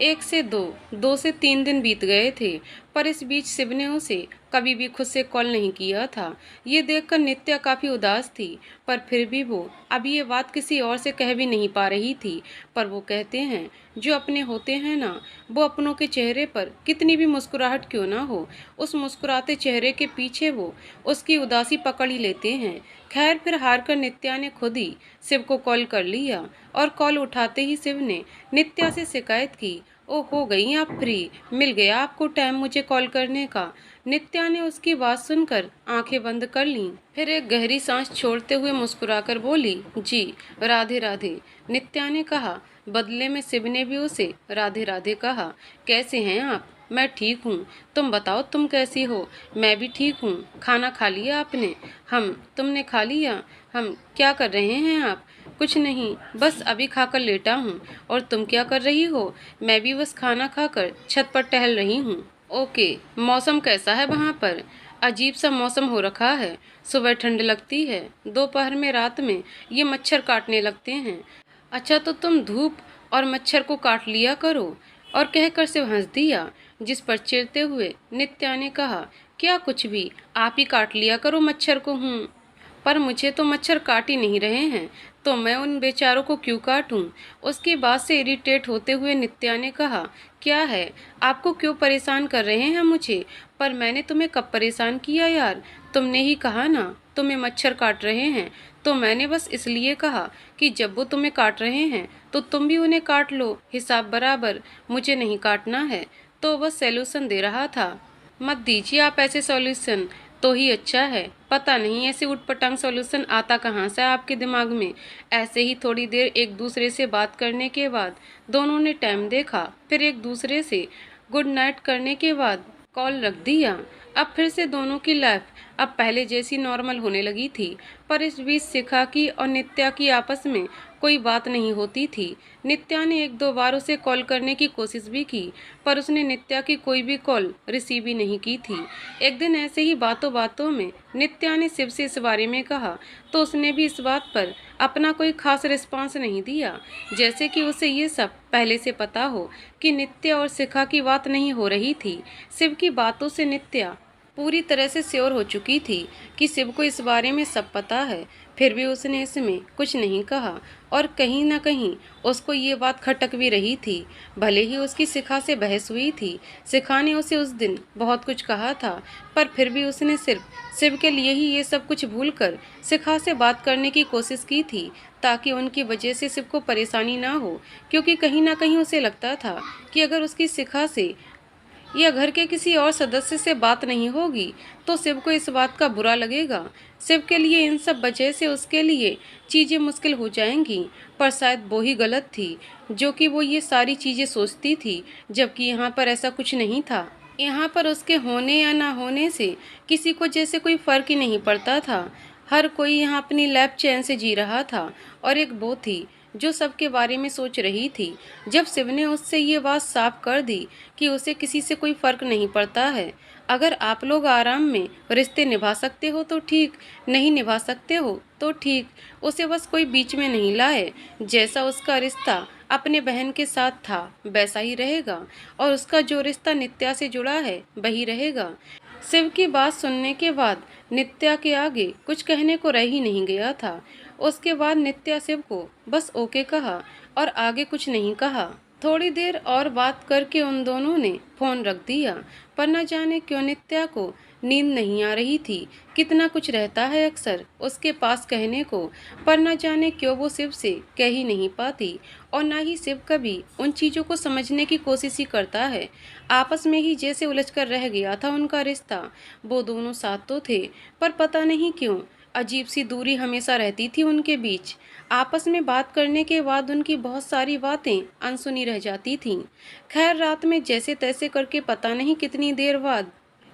Speaker 1: 1 से 2, 2 से 3 दिन बीत गए थे, पर इस बीच शिव ने उसे कभी भी खुद से कॉल नहीं किया था। ये देखकर नित्या काफ़ी उदास थी, पर फिर भी वो अभी ये बात किसी और से कह भी नहीं पा रही थी। पर वो कहते हैं, जो अपने होते हैं ना, वो अपनों के चेहरे पर कितनी भी मुस्कुराहट क्यों ना हो, उस मुस्कुराते चेहरे के पीछे वो उसकी उदासी पकड़ ही लेते हैं। खैर, फिर हार कर नित्या ने खुद ही शिव को कॉल कर लिया, और कॉल उठाते ही शिव ने नित्या से शिकायत की, ओ हो गई आप फ्री, मिल गया आपको टाइम मुझे कॉल करने का। नित्या ने उसकी बात सुनकर आंखें बंद कर लीं, फिर एक गहरी सांस छोड़ते हुए मुस्कुराकर बोली, जी राधे राधे। नित्या ने कहा। बदले में शिव ने भी उसे राधे राधे कहा। कैसे हैं आप? मैं ठीक हूँ, तुम बताओ तुम कैसी हो? मैं भी ठीक हूँ। खाना खा लिया आपने? तुमने खा लिया? क्या कर रहे हैं आप? कुछ नहीं, बस अभी खाकर लेटा हूँ। और तुम क्या कर रही हो? मैं भी बस खाना खाकर छत पर टहल रही हूँ। ओके, मौसम कैसा है वहाँ पर? अजीब सा मौसम हो रखा है, सुबह ठंड लगती है, दोपहर में, रात में ये मच्छर काटने लगते हैं। अच्छा, तो तुम धूप और मच्छर को काट लिया करो। और कहकर शिव हंस दिया, जिस पर चिढ़ते हुए नित्या ने कहा, क्या कुछ भी, आप ही काट लिया करो मच्छर को। पर मुझे तो मच्छर काट ही नहीं रहे हैं, तो मैं उन बेचारों को क्यों काटूं? उसकी बात से इरिटेट होते हुए नित्या ने कहा, क्या है, आपको क्यों परेशान कर रहे हैं मुझे? पर मैंने तुम्हें कब परेशान किया यार? तुमने ही कहा ना तुम्हें मच्छर काट रहे हैं, तो मैंने बस इसलिए कहा कि जब वो तुम्हें काट रहे हैं तो तुम भी उन्हें काट लो, हिसाब बराबर। मुझे नहीं काटना है, तो बस सॉल्यूशन दे रहा था। मत दीजिए आप ऐसे सॉल्यूशन, तो ही अच्छा है। पता नहीं ऐसे उटपटांग सॉल्यूशन आता कहाँ से आपके दिमाग में। ऐसे ही थोड़ी देर एक दूसरे से बात करने के बाद दोनों ने टाइम देखा, फिर एक दूसरे से गुड नाइट करने के बाद कॉल रख दिया। अब फिर से दोनों की लाइफ अब पहले जैसी नॉर्मल होने लगी थी। पर इस बीच शिखा की और नित्या की आपस में कोई बात नहीं होती थी। नित्या ने एक दो बार उसे कॉल करने की कोशिश भी की, पर उसने नित्या की कोई भी कॉल रिसीव ही नहीं की थी। एक दिन ऐसे ही बातों बातों में नित्या ने शिव से इस बारे में कहा, तो उसने भी इस बात पर अपना कोई खास रिस्पॉन्स नहीं दिया, जैसे कि उसे ये सब पहले से पता हो कि नित्या और शिखा की बात नहीं हो रही थी। शिव की बातों से नित्या पूरी तरह से श्योर हो चुकी थी कि शिव को इस बारे में सब पता है। फिर भी उसने इसमें कुछ नहीं कहा और कहीं ना कहीं उसको ये बात खटक भी रही थी। भले ही उसकी शिखा से बहस हुई थी, शिखा ने उसे उस दिन बहुत कुछ कहा था, पर फिर भी उसने सिर्फ शिव के लिए ही ये सब कुछ भूलकर शिखा से बात करने की कोशिश की थी, ताकि उनकी वजह से शिव को परेशानी ना हो। क्योंकि कहीं ना कहीं उसे लगता था कि अगर उसकी शिखा से या घर के किसी और सदस्य से बात नहीं होगी तो शिव को इस बात का बुरा लगेगा। शिव के लिए इन सब वजह से उसके लिए चीज़ें मुश्किल हो जाएंगी। पर शायद वो ही गलत थी जो कि वो ये सारी चीज़ें सोचती थी, जबकि यहाँ पर ऐसा कुछ नहीं था। यहाँ पर उसके होने या ना होने से किसी को जैसे कोई फर्क ही नहीं पड़ता था। हर कोई यहाँ अपनी लाइफ चैन से जी रहा था और एक वो थी जो सबके बारे में सोच रही थी। जब शिव ने उससे ये बात साफ कर दी कि उसे किसी से कोई फर्क नहीं पड़ता है, अगर आप लोग आराम में रिश्ते निभा सकते हो तो ठीक, नहीं निभा सकते हो तो ठीक, उसे बस कोई बीच में नहीं लाए। जैसा उसका रिश्ता अपने बहन के साथ था वैसा ही रहेगा और उसका जो रिश्ता नित्या से जुड़ा है वही रहेगा। शिव की बात सुनने के बाद नित्या के आगे कुछ कहने को रह ही नहीं गया था। उसके बाद नित्या शिव को बस ओके कहा और आगे कुछ नहीं कहा। थोड़ी देर और बात करके उन दोनों ने फोन रख दिया। पर न जाने क्यों नित्या को नींद नहीं आ रही थी। कितना कुछ रहता है अक्सर उसके पास कहने को, पर न जाने क्यों वो शिव से कह ही नहीं पाती और ना ही शिव कभी उन चीज़ों को समझने की कोशिश ही करता है। आपस में ही जैसे उलझ कर रह गया था उनका रिश्ता। वो दोनों साथ तो थे, पर पता नहीं क्यों अजीब सी दूरी हमेशा रहती थी उनके बीच। आपस में बात करने के बाद उनकी बहुत सारी बातें अनसुनी रह जाती थीं। खैर रात में जैसे तैसे करके पता नहीं कितनी देर बाद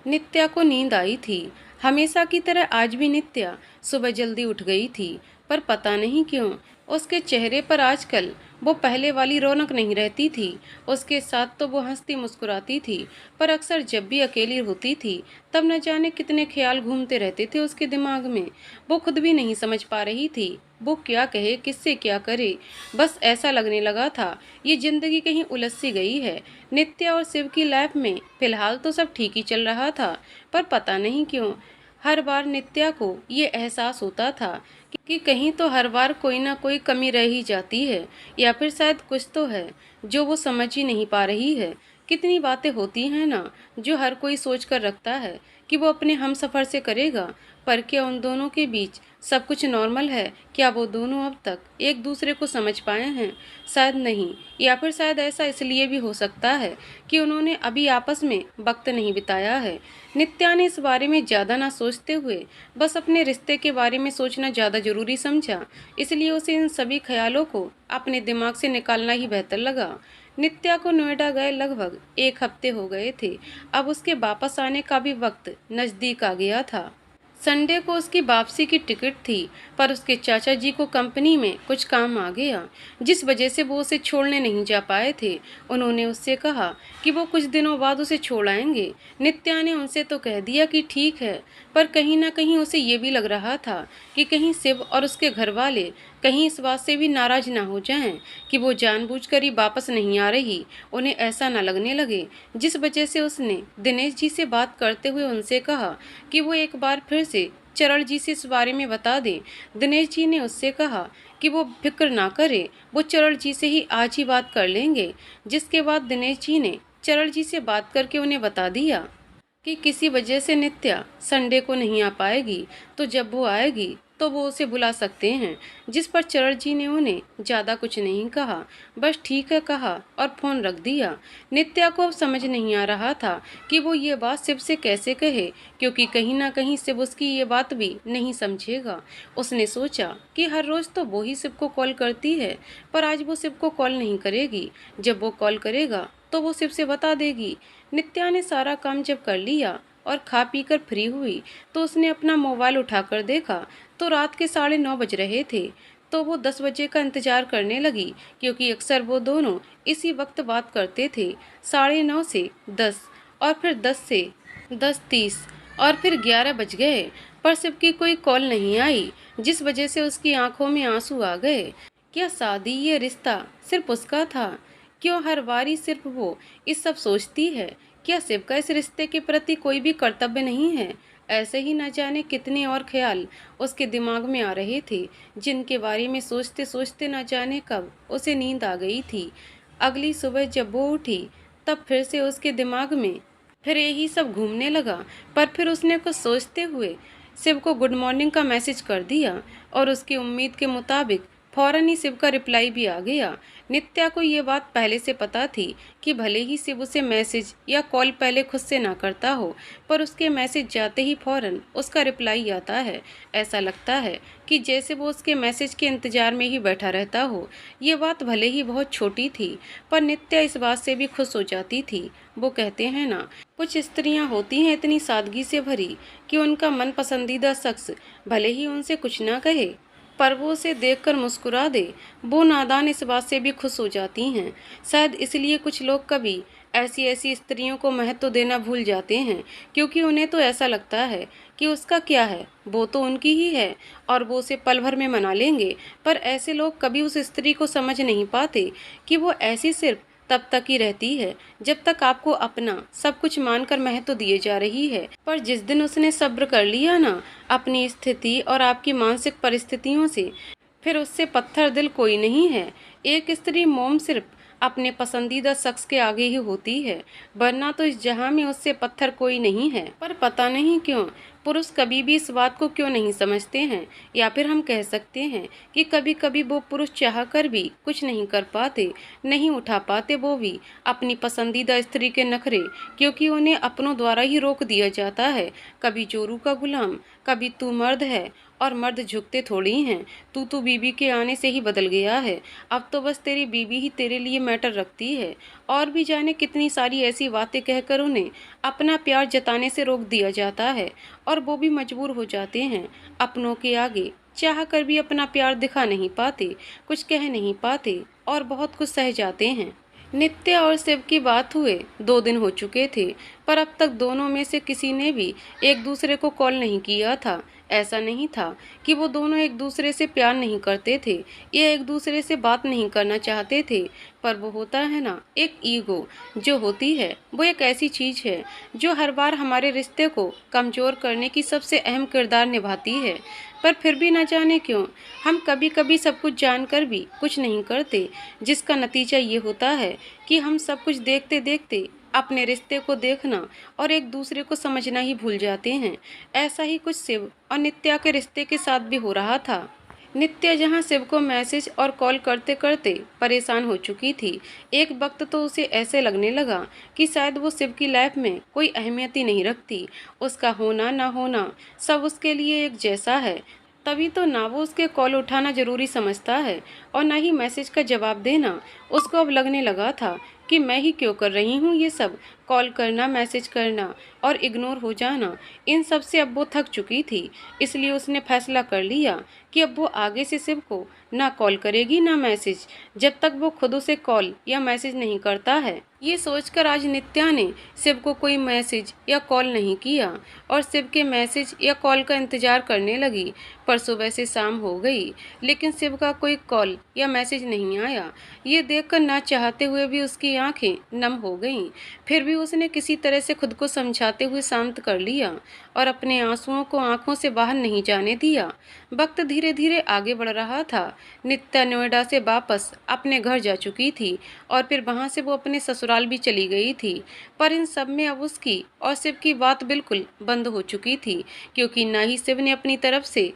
Speaker 1: नित्या को नींद आई थी। हमेशा की तरह आज भी नित्या सुबह जल्दी उठ गई थी, पर पता नहीं क्यों उसके चेहरे पर आजकल वो पहले वाली रौनक नहीं रहती थी। उसके साथ तो वो हंसती मुस्कुराती थी, पर अक्सर जब भी अकेली होती थी तब न जाने कितने ख्याल घूमते रहते थे उसके दिमाग में। वो खुद भी नहीं समझ पा रही थी वो क्या कहे, किससे क्या करे। बस ऐसा लगने लगा था ये जिंदगी कहीं उलझ सी गई है। नित्या और शिव की लाइफ में फिलहाल तो सब ठीक ही चल रहा था, पर पता नहीं क्यों हर बार नित्या को ये एहसास होता था कि कहीं तो हर बार कोई ना कोई कमी रह ही जाती है, या फिर शायद कुछ तो है जो वो समझ ही नहीं पा रही है। कितनी बातें होती हैं ना जो हर कोई सोच कर रखता है कि वो अपने हम सफ़र से करेगा, पर क्या उन दोनों के बीच सब कुछ नॉर्मल है? क्या वो दोनों अब तक एक दूसरे को समझ पाए हैं? शायद नहीं, या फिर शायद ऐसा इसलिए भी हो सकता है कि उन्होंने अभी आपस में वक्त नहीं बिताया है। नित्या ने इस बारे में ज़्यादा ना सोचते हुए बस अपने रिश्ते के बारे में सोचना ज़्यादा ज़रूरी समझा, इसलिए उसे इन सभी ख्यालों को अपने दिमाग से निकालना ही बेहतर लगा। नित्या को नोएडा गए लगभग एक हफ्ते हो गए थे। अब उसके वापस आने का भी वक्त नज़दीक आ गया था। संडे को उसकी वापसी की टिकट थी, पर उसके चाचा जी को कंपनी में कुछ काम आ गया, जिस वजह से वो उसे छोड़ने नहीं जा पाए थे। उन्होंने उससे कहा कि वो कुछ दिनों बाद उसे छोड़ आएंगे। नित्या ने उनसे तो कह दिया कि ठीक है, पर कहीं ना कहीं उसे ये भी लग रहा था कि कहीं शिव और उसके घर वाले कहीं इस बात से भी नाराज ना हो जाएं कि वो जानबूझकर ही वापस नहीं आ रही, उन्हें ऐसा ना लगने लगे। जिस वजह से उसने दिनेश जी से बात करते हुए उनसे कहा कि वो एक बार फिर से चरण जी से इस बारे में बता दें। दिनेश जी ने उससे कहा कि वो फिक्र ना करे, वो चरण जी से ही आज ही बात कर लेंगे। जिसके बाद दिनेश जी ने चरण जी से बात करके उन्हें बता दिया कि किसी वजह से नित्या संडे को नहीं आ पाएगी, तो जब वो आएगी तो वो उसे बुला सकते हैं। जिस पर चरण जी ने उन्हें ज़्यादा कुछ नहीं कहा, बस ठीक है कहा और फ़ोन रख दिया। नित्या को अब समझ नहीं आ रहा था कि वो ये बात शिव से कैसे कहे, क्योंकि कहीं ना कहीं शिव उसकी ये बात भी नहीं समझेगा। उसने सोचा कि हर रोज़ तो वो ही शिव को कॉल करती है, पर आज वो शिव को कॉल नहीं करेगी। जब वो कॉल करेगा तो वो शिव से बता देगी। नित्या ने सारा काम जब कर लिया और खा पी कर फ्री हुई तो उसने अपना मोबाइल उठाकर देखा तो रात के 9:30 बज रहे थे। तो वो 10 बजे का इंतजार करने लगी, क्योंकि अक्सर वो दोनों इसी वक्त बात करते थे, 9:30 से 10, और फिर 10 से 10:30, और फिर 11 बज गए पर शिव की कोई कॉल नहीं आई, जिस वजह से उसकी आंखों में आंसू आ गए। क्या शादी, ये रिश्ता सिर्फ उसका था? क्यों हर बारी सिर्फ वो इस सब सोचती है? क्या शिव का इस रिश्ते के प्रति कोई भी कर्तव्य नहीं है? ऐसे ही न जाने कितने और ख्याल उसके दिमाग में आ रहे थे, जिनके बारे में सोचते सोचते न जाने कब उसे नींद आ गई थी। अगली सुबह जब वो उठी तब फिर से उसके दिमाग में फिर यही सब घूमने लगा। पर फिर उसने कुछ सोचते हुए शिव को गुड मॉर्निंग का मैसेज कर दिया और उसकी उम्मीद के मुताबिक फौरन ही शिव का रिप्लाई भी आ गया। नित्या को ये बात पहले से पता थी कि भले ही शिव उसे मैसेज या कॉल पहले खुद से ना करता हो, पर उसके मैसेज जाते ही फौरन उसका रिप्लाई आता है। ऐसा लगता है कि जैसे वो उसके मैसेज के इंतजार में ही बैठा रहता हो। ये बात भले ही बहुत छोटी थी, पर नित्या इस बात से भी खुश हो जाती थी। वो कहते हैं ना, कुछ स्त्रियां होती हैं इतनी सादगी से भरी कि उनका मन पसंदीदा शख्स भले ही उनसे कुछ ना कहे, पर वो उसे देखकर मुस्कुरा दे। वो नादान इस बात से भी खुश हो जाती हैं। शायद इसलिए कुछ लोग कभी ऐसी ऐसी स्त्रियों को महत्व देना भूल जाते हैं, क्योंकि उन्हें तो ऐसा लगता है कि उसका क्या है, वो तो उनकी ही है और वो उसे पल भर में मना लेंगे। पर ऐसे लोग कभी उस स्त्री को समझ नहीं पाते कि वो ऐसी सिर्फ तब तक ही रहती है जब तक आपको अपना सब कुछ मानकर महत्व दिए जा रही है। पर जिस दिन उसने सब्र कर लिया ना अपनी स्थिति और आपकी मानसिक परिस्थितियों से, फिर उससे पत्थर दिल कोई नहीं है। एक स्त्री मोम सिर्फ अपने पसंदीदा शख्स के आगे ही होती है, वरना तो इस जहां में उससे पत्थर कोई नहीं है। पर पता नहीं क्यों पुरुष कभी भी इस बात को क्यों नहीं समझते हैं, या फिर हम कह सकते हैं कि कभी कभी वो पुरुष चाह कर भी कुछ नहीं कर पाते, नहीं उठा पाते वो भी अपनी पसंदीदा स्त्री के नखरे, क्योंकि उन्हें अपनों द्वारा ही रोक दिया जाता है। कभी जोरू का गुलाम, कभी तू मर्द है, और मर्द झुकते थोड़ी हैं। तू बीबी के आने से ही बदल गया है, अब तो बस तेरी बीबी ही तेरे लिए मैटर रखती है। और भी जाने कितनी सारी ऐसी बातें कहकर उन्हें अपना प्यार जताने से रोक दिया जाता है, और वो भी मजबूर हो जाते हैं। अपनों के आगे चाह कर भी अपना प्यार दिखा नहीं पाते, कुछ कह नहीं पाते, और बहुत कुछ सह जाते हैं। नित्या और शिव की बात हुए 2 दिन हो चुके थे, पर अब तक दोनों में से किसी ने भी एक दूसरे को कॉल नहीं किया था। ऐसा नहीं था कि वो दोनों एक दूसरे से प्यार नहीं करते थे या एक दूसरे से बात नहीं करना चाहते थे, पर वो होता है ना, एक ईगो जो होती है, वो एक ऐसी चीज़ है जो हर बार हमारे रिश्ते को कमज़ोर करने की सबसे अहम किरदार निभाती है। पर फिर भी न जाने क्यों हम कभी कभी सब कुछ जानकर भी कुछ नहीं करते, जिसका नतीजा ये होता है कि हम सब कुछ देखते देखते अपने रिश्ते को देखना और एक दूसरे को समझना ही भूल जाते हैं। ऐसा ही कुछ शिव और नित्या के रिश्ते के साथ भी हो रहा था। नित्या जहां शिव को मैसेज और कॉल करते करते परेशान हो चुकी थी, एक वक्त तो उसे ऐसे लगने लगा कि शायद वो शिव की लाइफ में कोई अहमियत ही नहीं रखती। उसका होना ना होना सब उसके लिए एक जैसा है। तभी तो ना वो उसके कॉल उठाना ज़रूरी समझता है और ना ही मैसेज का जवाब देना। उसको अब लगने लगा था कि मैं ही क्यों कर रही हूँ ये सब, कॉल करना, मैसेज करना और इग्नोर हो जाना, इन सब से अब वो थक चुकी थी। इसलिए उसने फैसला कर लिया कि अब वो आगे से शिव को ना कॉल करेगी ना मैसेज, जब तक वो खुद उसे कॉल या मैसेज नहीं करता है। ये सोचकर आज नित्या ने शिव को कोई मैसेज या कॉल नहीं किया और शिव के मैसेज या कॉल का इंतजार करने लगी। पर सुबह से शाम हो गई, लेकिन शिव का कोई कॉल या मैसेज नहीं आया। ये देखकर ना चाहते हुए भी उसकी आंखें नम हो गईं। फिर भी उसने किसी तरह से खुद को समझाते हुए शांत कर लिया और अपने आंसुओं को आंखों से बाहर नहीं जाने दिया। वक्त धीरे धीरे आगे बढ़ रहा था। नित्या नोएडा से वापस अपने घर जा चुकी थी और फिर वहां से वो अपने ससुराल भी चली गई थी। पर इन सब में अब उसकी और शिव की बात बिल्कुल बंद हो चुकी थी, क्योंकि ना ही शिव ने अपनी तरफ से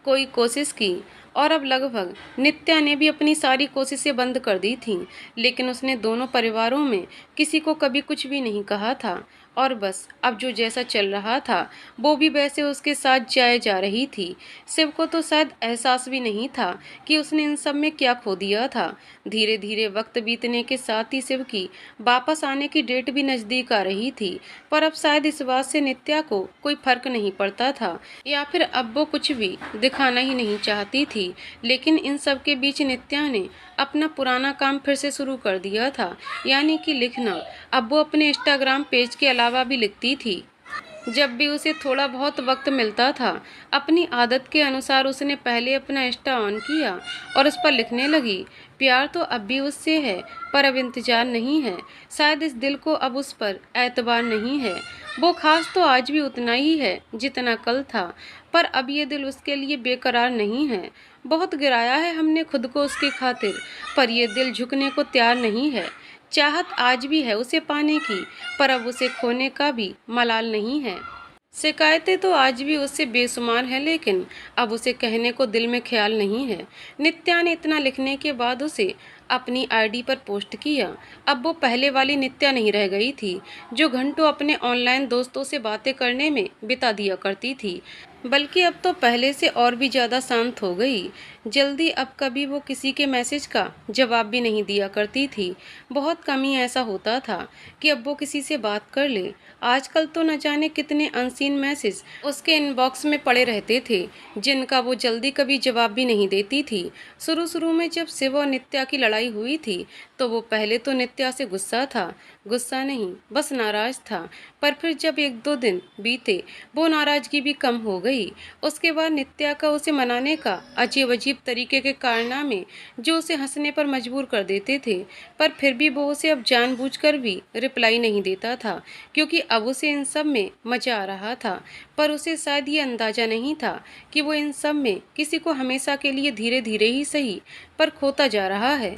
Speaker 1: कोई कोशिश की और अब लगभग नित्या ने भी अपनी सारी कोशिशें बंद कर दी थीं, लेकिन उसने दोनों परिवारों में किसी को कभी कुछ भी नहीं कहा था और बस अब जो जैसा चल रहा था वो भी वैसे उसके साथ जाए जा रही थी। शिव को तो शायद एहसास भी नहीं था कि उसने इन सब में क्या खो दिया था। धीरे धीरे वक्त बीतने के साथ ही शिव की वापस आने की डेट भी नज़दीक आ रही थी, पर अब शायद इस बात से नित्या को कोई फर्क नहीं पड़ता था या फिर अब वो कुछ भी दिखाना ही नहीं चाहती थी। लेकिन इन सब के बीच नित्या ने अपना पुराना काम फिर से शुरू कर दिया था, यानी कि लिखना। अब वो अपने इंस्टाग्राम पेज के अलावा भी लिखती थी। जब भी उसे थोड़ा बहुत वक्त मिलता था, अपनी आदत के अनुसार उसने पहले अपना इंस्टा ऑन किया और उस पर लिखने लगी। प्यार तो अब भी उससे है, पर अब इंतजार नहीं है। शायद इस दिल को अब उस पर एतबार नहीं है। वो खास तो आज भी उतना ही है जितना कल था, पर अब ये दिल उसके लिए बेकरार नहीं है। बहुत गिराया है हमने खुद को उसकी खातिर, पर ये दिल झुकने को तैयार नहीं है। चाहत आज भी है उसे पाने की, पर अब उसे खोने का भी मलाल नहीं है। शिकायतें तो आज भी उससे बेशुमार हैं, लेकिन अब उसे कहने को दिल में ख्याल नहीं है। नित्या ने इतना लिखने के बाद उसे अपनी आईडी पर पोस्ट किया। अब वो पहले वाली नित्या नहीं रह गई थी, जो घंटों अपने ऑनलाइन दोस्तों से बातें करने में बिता दिया करती थी, बल्कि अब तो पहले से और भी ज़्यादा शांत हो गई। जल्दी अब कभी वो किसी के मैसेज का जवाब भी नहीं दिया करती थी। बहुत कम ही ऐसा होता था कि अब वो किसी से बात कर ले। आजकल तो न जाने कितने अनसीन मैसेज उसके इनबॉक्स में पड़े रहते थे, जिनका वो जल्दी कभी जवाब भी नहीं देती थी। शुरू शुरू में जब शिव और नित्या की लड़ाई हुई थी, तो वो पहले तो नित्या से गुस्सा था, गुस्सा नहीं बस नाराज था। पर फिर जब एक दो दिन बीते, वो नाराजगी भी कम हो गई। उसके बाद नित्या का उसे मनाने का अजीब अजीब तरीके के कारनामे जो उसे हंसने पर मजबूर कर देते थे, पर फिर भी वो उसे अब जानबूझकर भी रिप्लाई नहीं देता था, क्योंकि अब उसे इन सब में मजा आ रहा था। पर उसे शायद ये अंदाजा नहीं था कि वो इन सब में किसी को हमेशा के लिए धीरे धीरे ही सही पर खोता जा रहा है।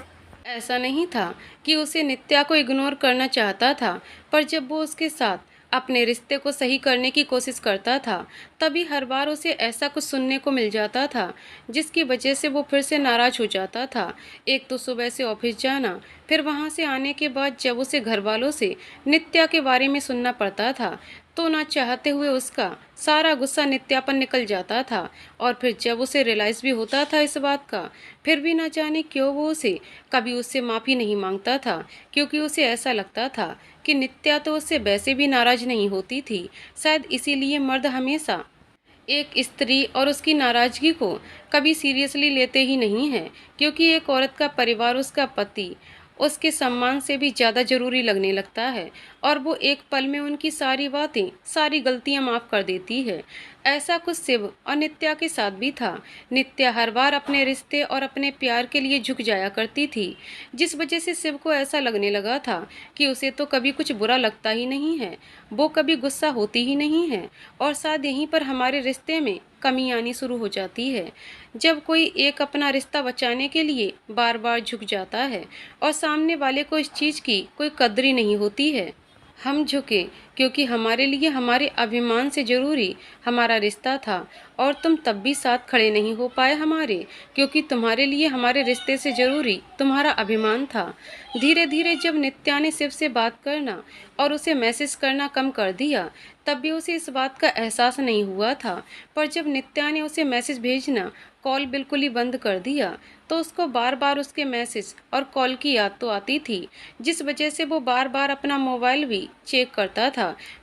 Speaker 1: ऐसा नहीं था कि उसे नित्या को इग्नोर करना चाहता था, पर जब वो उसके साथ अपने रिश्ते को सही करने की कोशिश करता था, तभी हर बार उसे ऐसा कुछ सुनने को मिल जाता था जिसकी वजह से वो फिर से नाराज हो जाता था। एक तो सुबह से ऑफिस जाना, फिर वहाँ से आने के बाद जब उसे घर वालों से नित्या के बारे में सुनना पड़ता था, तो ना चाहते हुए उसका सारा गुस्सा नित्या पर निकल जाता था। और फिर जब उसे रियलाइज़ भी होता था इस बात का, फिर भी ना जाने क्यों वो उसे कभी उससे माफ़ी नहीं मांगता था, क्योंकि उसे ऐसा लगता था कि नित्या तो उससे वैसे भी नाराज़ नहीं होती थी। शायद इसीलिए मर्द हमेशा एक स्त्री और उसकी नाराज़गी को कभी सीरियसली लेते ही नहीं हैं, क्योंकि एक औरत का परिवार उसका पति उसके सम्मान से भी ज़्यादा ज़रूरी लगने लगता है, और वो एक पल में उनकी सारी बातें, सारी गलतियां माफ़ कर देती है। ऐसा कुछ शिव और नित्या के साथ भी था। नित्या हर बार अपने रिश्ते और अपने प्यार के लिए झुक जाया करती थी, जिस वजह से शिव को ऐसा लगने लगा था कि उसे तो कभी कुछ बुरा लगता ही नहीं है, वो कभी गुस्सा होती ही नहीं है। और शायद यहीं पर हमारे रिश्ते में कमी आनी शुरू हो जाती है, जब कोई एक अपना रिश्ता बचाने के लिए बार बार झुक जाता है और सामने वाले को इस चीज़ की कोई कद्र ही नहीं होती है। हम झुके क्योंकि हमारे लिए हमारे अभिमान से ज़रूरी हमारा रिश्ता था, और तुम तब भी साथ खड़े नहीं हो पाए हमारे, क्योंकि तुम्हारे लिए हमारे रिश्ते से ज़रूरी तुम्हारा अभिमान था। धीरे धीरे जब नित्या ने शिव से बात करना और उसे मैसेज करना कम कर दिया, तब भी उसे इस बात का एहसास नहीं हुआ था। पर जब नित्या ने उसे मैसेज भेजना, कॉल बिल्कुल ही बंद कर दिया, तो उसको बार बार उसके मैसेज और कॉल की याद तो आती थी, जिस वजह से वो बार बार अपना मोबाइल भी चेक करता था।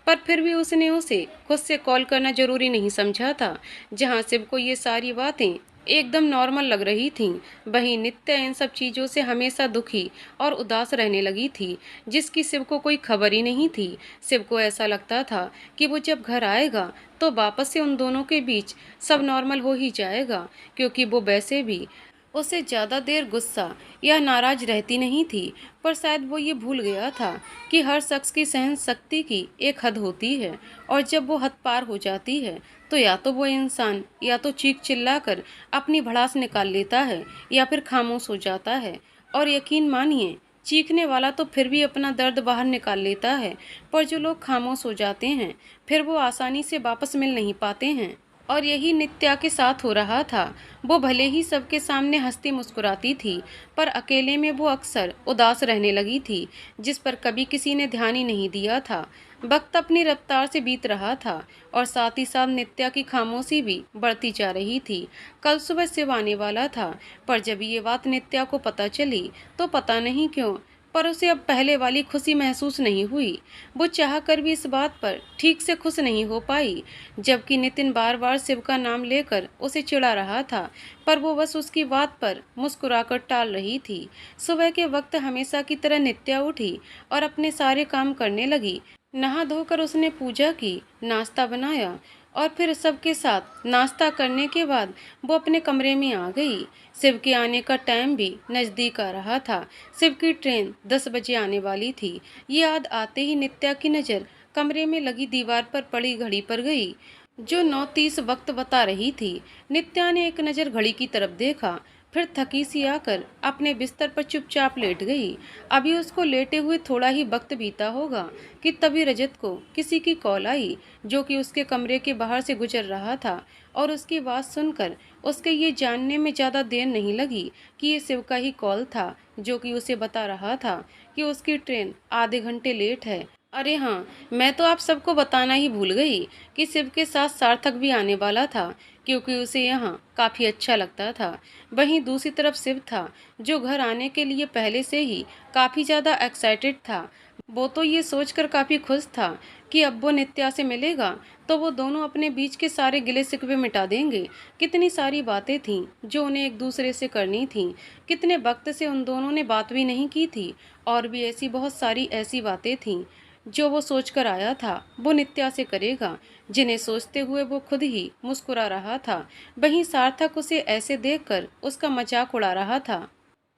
Speaker 1: पर फिर भी उसने उसे खुद से कॉल करना ज़रूरी नहीं समझा था। जहाँ शिव को ये सारी बातें एकदम नॉर्मल लग रही थीं, वहीं नित्या इन सब चीज़ों से हमेशा दुखी और उदास रहने लगी थी, जिसकी शिव को कोई खबर ही नहीं थी। शिव को ऐसा लगता था कि वो जब घर आएगा तो वापस से उन दोनों के बीच सब नॉर्मल हो ही जाएगा, क्योंकि वो वैसे भी उसे ज़्यादा देर गुस्सा या नाराज रहती नहीं थी। पर शायद वो ये भूल गया था कि हर शख्स की सहन शक्ति की एक हद होती है, और जब वो हद पार हो जाती है तो या तो वो इंसान या तो चीख चिल्लाकर अपनी भड़ास निकाल लेता है या फिर खामोश हो जाता है। और यकीन मानिए, चीखने वाला तो फिर भी अपना दर्द बाहर निकाल लेता है, पर जो लोग खामोश हो जाते हैं फिर वो आसानी से वापस मिल नहीं पाते हैं। और यही नित्या के साथ हो रहा था। वो भले ही सबके सामने हंसती मुस्कुराती थी, पर अकेले में वो अक्सर उदास रहने लगी थी, जिस पर कभी किसी ने ध्यान ही नहीं दिया था। वक्त अपनी रफ्तार से बीत रहा था और साथ ही साथ नित्या की खामोशी भी बढ़ती जा रही थी। कल सुबह शिव आने वाला था, पर जब ये बात नित्या को पता चली तो पता नहीं क्यों, पर उसे अब पहले वाली खुशी महसूस नहीं हुई। वो चाह कर भी इस बात पर ठीक से खुश नहीं हो पाई। जबकि नितिन बार बार शिव का नाम लेकर उसे चिढ़ा रहा था, पर वो बस उसकी बात पर मुस्कुराकर टाल रही थी। सुबह के वक्त हमेशा की तरह नित्या उठी और अपने सारे काम करने लगी। नहा धोकर उसने पूजा की, नाश्ता बनाया और फिर सबके साथ नाश्ता करने के बाद वो अपने कमरे में आ गई। शिव के आने का टाइम भी नज़दीक आ रहा था। शिव की ट्रेन 10 बजे आने वाली थी। ये याद आते ही नित्या की नज़र कमरे में लगी दीवार पर पड़ी घड़ी पर गई, जो 9:30 वक्त बता रही थी। नित्या ने एक नज़र घड़ी की तरफ देखा, फिर थकी सी आकर अपने बिस्तर पर चुपचाप लेट गई। अभी उसको लेटे हुए थोड़ा ही वक्त बीता होगा कि तभी रजत को किसी की कॉल आई, जो कि उसके कमरे के बाहर से गुजर रहा था। और उसकी बात सुनकर उसके ये जानने में ज़्यादा देर नहीं लगी कि ये शिव का ही कॉल था, जो कि उसे बता रहा था कि उसकी ट्रेन आधे घंटे लेट है। अरे हाँ, मैं तो आप सबको बताना ही भूल गई कि शिव के साथ सार्थक भी आने वाला था, क्योंकि उसे यहाँ काफ़ी अच्छा लगता था। वहीं दूसरी तरफ शिव था, जो घर आने के लिए पहले से ही काफ़ी ज़्यादा एक्साइटेड था। वो तो ये सोचकर काफ़ी खुश था कि अब वो नित्या से मिलेगा तो वो दोनों अपने बीच के सारे गिले शिकवे मिटा देंगे। कितनी सारी बातें थीं जो उन्हें एक दूसरे से करनी थीं। कितने वक्त से उन दोनों ने बात भी नहीं की थी, और भी ऐसी बहुत सारी ऐसी बातें थीं जो वो सोचकर आया था वो नित्या से करेगा, जिन्हें सोचते हुए वो खुद ही मुस्कुरा रहा था। वहीं सार्थक उसे ऐसे देखकर उसका मजाक उड़ा रहा था।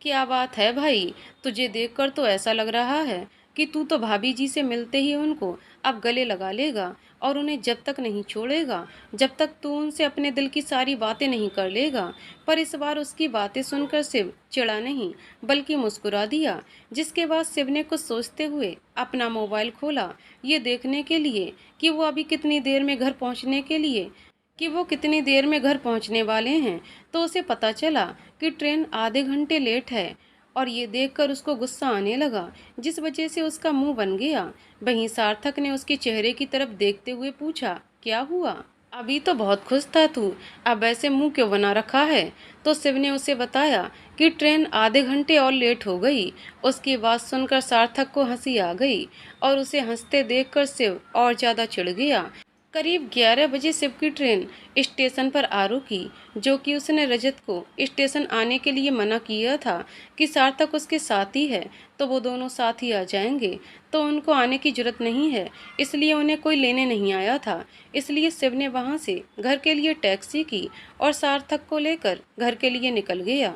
Speaker 1: क्या बात है भाई, तुझे देखकर तो ऐसा लग रहा है कि तू तो भाभी जी से मिलते ही उनको अब गले लगा लेगा और उन्हें जब तक नहीं छोड़ेगा, जब तक तू उनसे अपने दिल की सारी बातें नहीं कर लेगा। पर इस बार उसकी बातें सुनकर शिव चिढ़ा नहीं, बल्कि मुस्कुरा दिया। जिसके बाद शिव ने कुछ सोचते हुए अपना मोबाइल खोला, ये देखने के लिए कि वो अभी कितनी देर में घर पहुंचने के लिए कि वो कितनी देर में घर पहुंचने वाले हैं। तो उसे पता चला कि ट्रेन आधे घंटे लेट है, और ये देखकर उसको गुस्सा आने लगा, जिस वजह से उसका मुंह बन गया। वहीं सार्थक ने उसके चेहरे की तरफ देखते हुए पूछा, क्या हुआ? अभी तो बहुत खुश था तू, अब ऐसे मुंह क्यों बना रखा है? तो शिव ने उसे बताया कि ट्रेन आधे घंटे और लेट हो गई। उसकी बात सुनकर सार्थक को हंसी आ गई और उसे हंसते देखकर शिव और ज़्यादा चिढ़ गया। करीब 11 बजे शिव की ट्रेन स्टेशन पर आ रुकी, जो कि उसने रजत को स्टेशन आने के लिए मना किया था कि सार्थक उसके साथ ही है तो वो दोनों साथ ही आ जाएंगे, तो उनको आने की जरूरत नहीं है, इसलिए उन्हें कोई लेने नहीं आया था। इसलिए शिव ने वहां से घर के लिए टैक्सी की और सार्थक को लेकर घर के लिए निकल गया।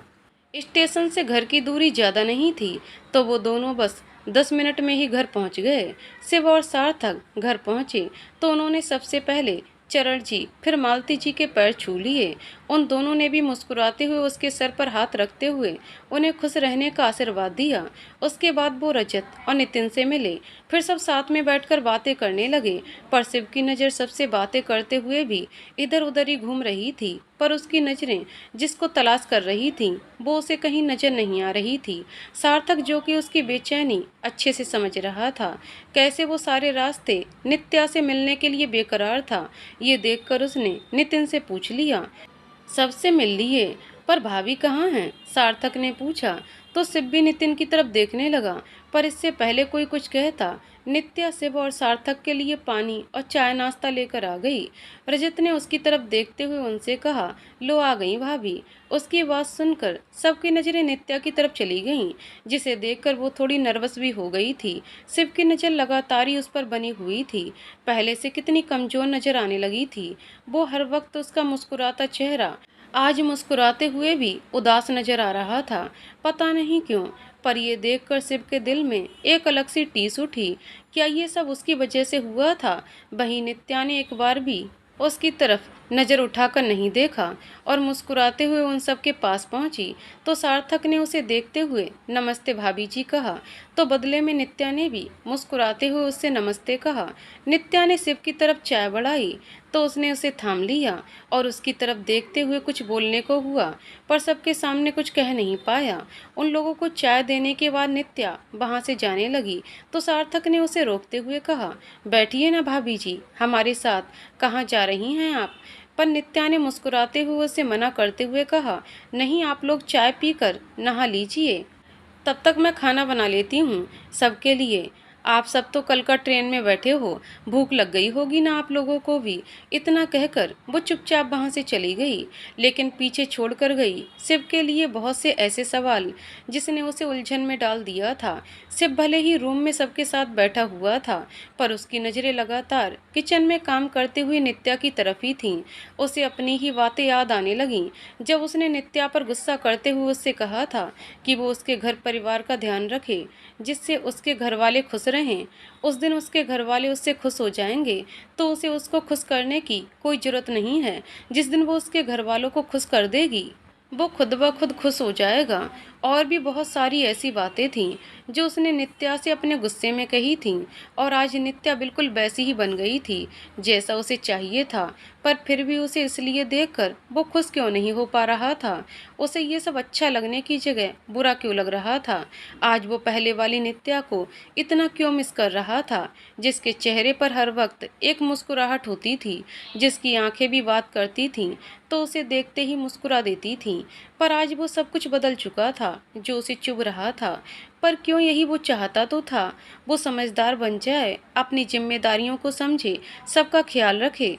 Speaker 1: स्टेशन से घर की दूरी ज़्यादा नहीं थी, तो वो दोनों बस 10 मिनट में ही घर पहुंच गए। शिव और सार्थक घर पहुंचे तो उन्होंने सबसे पहले चरण जी फिर मालती जी के पैर छू लिए। उन दोनों ने भी मुस्कुराते हुए उसके सर पर हाथ रखते हुए उन्हें खुश रहने का आशीर्वाद दिया। उसके बाद वो रजत और नितिन से मिले, फिर सब साथ में बैठकर बातें करने लगे। पर शिव की नज़र सबसे बातें करते हुए भी इधर उधर ही घूम रही थी, पर उसकी नज़रें जिसको तलाश कर रही थीं वो उसे कहीं नजर नहीं आ रही थी। सार्थक, जो कि उसकी बेचैनी अच्छे से समझ रहा था, कैसे वो सारे रास्ते नित्या से मिलने के लिए बेकरार था, ये देखकर उसने नितिन से पूछ लिया, सबसे मिल लिए, पर भाभी कहाँ हैं? सार्थक ने पूछा तो शिव भी नितिन की तरफ देखने लगा, पर इससे पहले कोई कुछ कहता नित्या शिव और सार्थक के लिए पानी और चाय नाश्ता लेकर आ गई। रजत ने उसकी तरफ देखते हुए उनसे कहा, लो आ गई भाभी। उसकी बात सुनकर सबकी नज़रें नित्या की तरफ चली गईं, जिसे देखकर वो थोड़ी नर्वस भी हो गई थी। शिव की नज़र लगातार ही उस पर बनी हुई थी, पहले से कितनी कमज़ोर नज़र आने लगी थी। वो हर वक्त उसका मुस्कुराता चेहरा आज मुस्कुराते हुए भी उदास नजर आ रहा था, पता नहीं क्यों। पर ये देखकर शिव के दिल में एक अलग सी टीस उठी। क्या ये सब उसकी वजह से हुआ था? वहीं नित्या ने एक बार भी उसकी तरफ नज़र उठाकर नहीं देखा और मुस्कुराते हुए उन सब के पास पहुंची तो सार्थक ने उसे देखते हुए नमस्ते भाभी जी कहा, तो बदले में नित्या ने भी मुस्कुराते हुए उससे नमस्ते कहा। नित्या ने शिव की तरफ चाय बढ़ाई तो उसने उसे थाम लिया और उसकी तरफ देखते हुए कुछ बोलने को हुआ, पर सबके सामने कुछ कह नहीं पाया। उन लोगों को चाय देने के बाद नित्या वहां से जाने लगी तो सार्थक ने उसे रोकते हुए कहा, बैठिए ना भाभी जी, हमारे साथ कहाँ जा रही हैं आप? पर नित्या ने मुस्कुराते हुए उसे मना करते हुए कहा, नहीं, आप लोग चाय पीकर नहा लीजिए, तब तक मैं खाना बना लेती हूँ सबके लिए। आप सब तो कल का ट्रेन में बैठे हो, भूख लग गई होगी ना आप लोगों को भी। इतना कहकर वो चुपचाप वहाँ से चली गई, लेकिन पीछे छोड़ कर गई शिव के लिए बहुत से ऐसे सवाल जिसने उसे उलझन में डाल दिया था। शिव भले ही रूम में सबके साथ बैठा हुआ था, पर उसकी नज़रें लगातार किचन में काम करते हुए नित्या की तरफ ही थीं। उसे अपनी ही बातें याद आने लगीं, जब उसने नित्या पर गुस्सा करते हुए उससे कहा था कि वो उसके घर परिवार का ध्यान रखे, जिससे उसके घर वाले खुश रहें। उस दिन उसके घर वाले उससे खुश हो जाएंगे तो उसे उसको खुश करने की कोई ज़रूरत नहीं है। जिस दिन वो उसके घर वालों को खुश कर देगी वो खुद ब खुद खुश हो जाएगा। और भी बहुत सारी ऐसी बातें थीं जो उसने नित्या से अपने गुस्से में कही थीं, और आज नित्या बिल्कुल वैसी ही बन गई थी जैसा उसे चाहिए था। पर फिर भी उसे इसलिए देखकर वो खुश क्यों नहीं हो पा रहा था? उसे ये सब अच्छा लगने की जगह बुरा क्यों लग रहा था? आज वो पहले वाली नित्या को इतना क्यों मिस कर रहा था, जिसके चेहरे पर हर वक्त एक मुस्कुराहट होती थी, जिसकी आंखें भी बात करती थीं तो उसे देखते ही मुस्कुरा देती थीं। पर आज वो सब कुछ बदल चुका था जो उसे चुभ रहा था। पर क्यों? यही वो चाहता तो था। वो समझदार बन जाए, अपनी जिम्मेदारियों को समझे, सबका ख्याल रखे।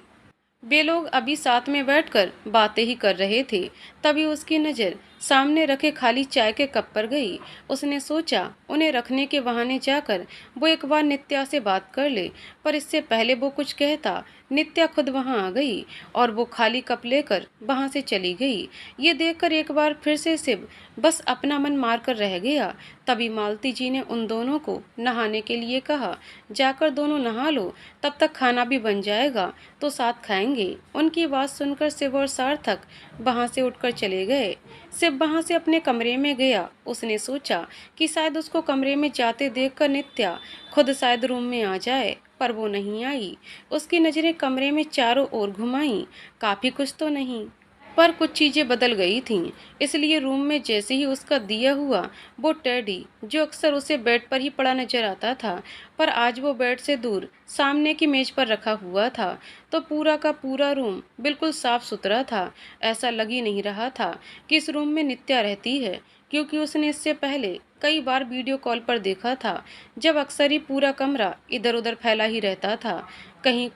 Speaker 1: वे लोग अभी साथ में बैठकर बातें ही कर रहे थे, तभी उसकी नज़र सामने रखे खाली चाय के कप पर गई। उसने सोचा उन्हें रखने के बहाने जाकर वो एक बार नित्या से बात कर ले, पर इससे पहले वो कुछ कहता नित्या खुद वहां आ गई और वो खाली कप लेकर वहां से चली गई। ये देखकर एक बार फिर से शिव बस अपना मन मार कर रह गया। तभी मालती जी ने उन दोनों को नहाने के लिए कहा, जाकर दोनों नहा लो, तब तक खाना भी बन जाएगा तो साथ खाएंगे। उनकी बात सुनकर शिव और सार्थक वहां से उठकर चले गए। शिव वहां से अपने कमरे में गया। उसने सोचा कि शायद उसको कमरे में जाते देखकर नित्या खुद शायद रूम में आ जाए, पर वो नहीं आई। उसकी नज़रें कमरे में चारों ओर घुमाईं, काफी कुछ तो नहीं, पर कुछ चीजें बदल गई थीं। इसलिए रूम में जैसे ही उसका दिया हुआ वो टेडी, जो अक्सर उसे बेड पर ही पड़ा नजर आता था, पर आज वो बेड से दूर सामने की मेज पर रखा हुआ था, तो पूरा का पूरा रूम बिल्कुल साफ सुथरा था। ऐसा लग ही नहीं रहा था कि इस रूम में नित्या रहती है, क्योंकि उसने इससे पहले कई बार वीडियो कॉल पर देखा था, जब अक्सर ही पूरा कमरा इधर उधर फैला ही रहता था। कहीं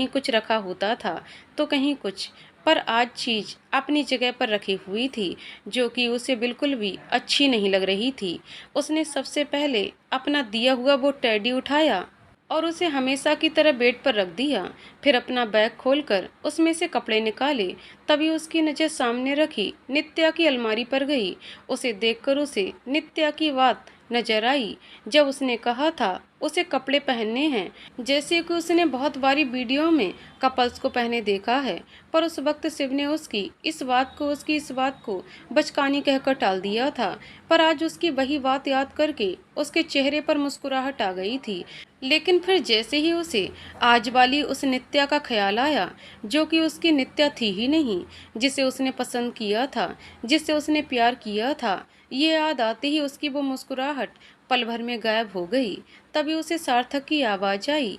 Speaker 1: कुछ रखा होता था तो कहीं कुछ, पर आज चीज अपनी जगह पर रखी हुई थी, जो कि उसे बिल्कुल भी अच्छी नहीं लग रही थी। उसने सबसे पहले अपना दिया हुआ वो टेडी उठाया और उसे हमेशा की तरह बेड पर रख दिया। फिर अपना बैग खोलकर उसमें से कपड़े निकाले। तभी उसकी नज़र सामने रखी नित्या की अलमारी पर गई। उसे देखकर उसे नित्या की बात नजर आई, जब उसने कहा था उसे कपड़े पहनने हैं, जैसे कि उसने बहुत बारी वीडियो में कपल्स को पहने देखा है। पर उस वक्त शिव ने उसकी इस बात को बचकानी कहकर टाल दिया था। पर आज उसकी वही बात याद करके उसके चेहरे पर मुस्कुराहट आ गई थी। लेकिन फिर जैसे ही उसे आज वाली उस नित्या का ख्याल आया, जो कि उसकी नित्या थी ही नहीं, जिसे उसने पसंद किया था, जिससे उसने प्यार किया था, ये याद आते ही उसकी वो मुस्कुराहट पल भर में गायब हो गई। तभी उसे सार्थक की आवाज़ आई,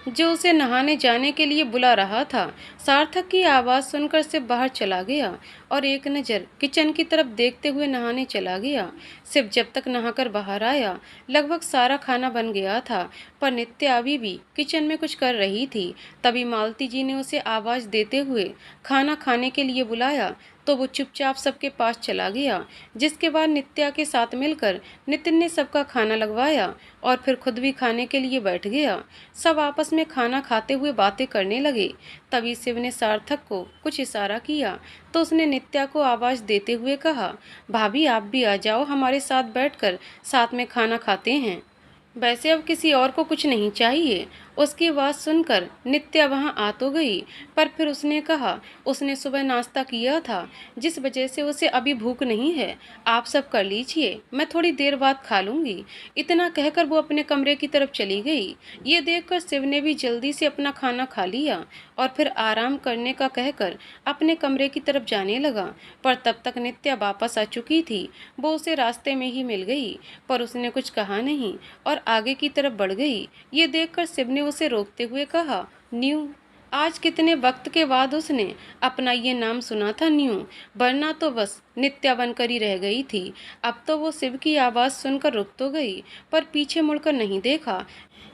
Speaker 1: जो उसे नहाने जाने के लिए बुला रहा था। सार्थक की आवाज़ सुनकर शिव बाहर चला गया और एक नज़र किचन की तरफ देखते हुए नहाने चला गया। शिव जब तक नहाकर बाहर आया, लगभग सारा खाना बन गया था, पर नित्या अभी भी किचन में कुछ कर रही थी। तभी मालती जी ने उसे आवाज़ देते हुए खाना खाने के लिए बुलाया, तो वो चुपचाप सबके पास चला गया। जिसके बाद नित्या के साथ मिलकर नितिन ने सबका खाना लगवाया और फिर खुद भी खाने के लिए बैठ गया। सब आपस में खाना खाते हुए बातें करने लगे। तभी शिव ने सार्थक को कुछ इशारा किया, तो उसने नित्या को आवाज़ देते हुए कहा, भाभी आप भी आ जाओ, हमारे साथ बैठकर साथ में खाना खाते हैं। वैसे अब किसी और को कुछ नहीं चाहिए। उसकी आवाज़ सुनकर नित्या वहां आ तो गई, पर फिर उसने कहा उसने सुबह नाश्ता किया था, जिस वजह से उसे अभी भूख नहीं है। आप सब कर लीजिए, मैं थोड़ी देर बाद खा लूंगी। इतना कहकर वो अपने कमरे की तरफ चली गई। ये देखकर शिव ने भी जल्दी से अपना खाना खा लिया और फिर आराम करने का कहकर अपने कमरे की तरफ जाने लगा। पर तब तक नित्या वापस आ चुकी थी। वो उसे रास्ते में ही मिल गई, पर उसने कुछ कहा नहीं और आगे की तरफ बढ़ गई। ये देखकर शिव ने उसे रोकते हुए कहा, न्यू। आज कितने वक्त के बाद उसने अपना ये नाम सुना था, न्यू, वरना तो बस नित्या बनकर ही रह गई थी। अब तो वो शिव की आवाज़ सुनकर रुक तो गई, पर पीछे मुड़कर नहीं देखा।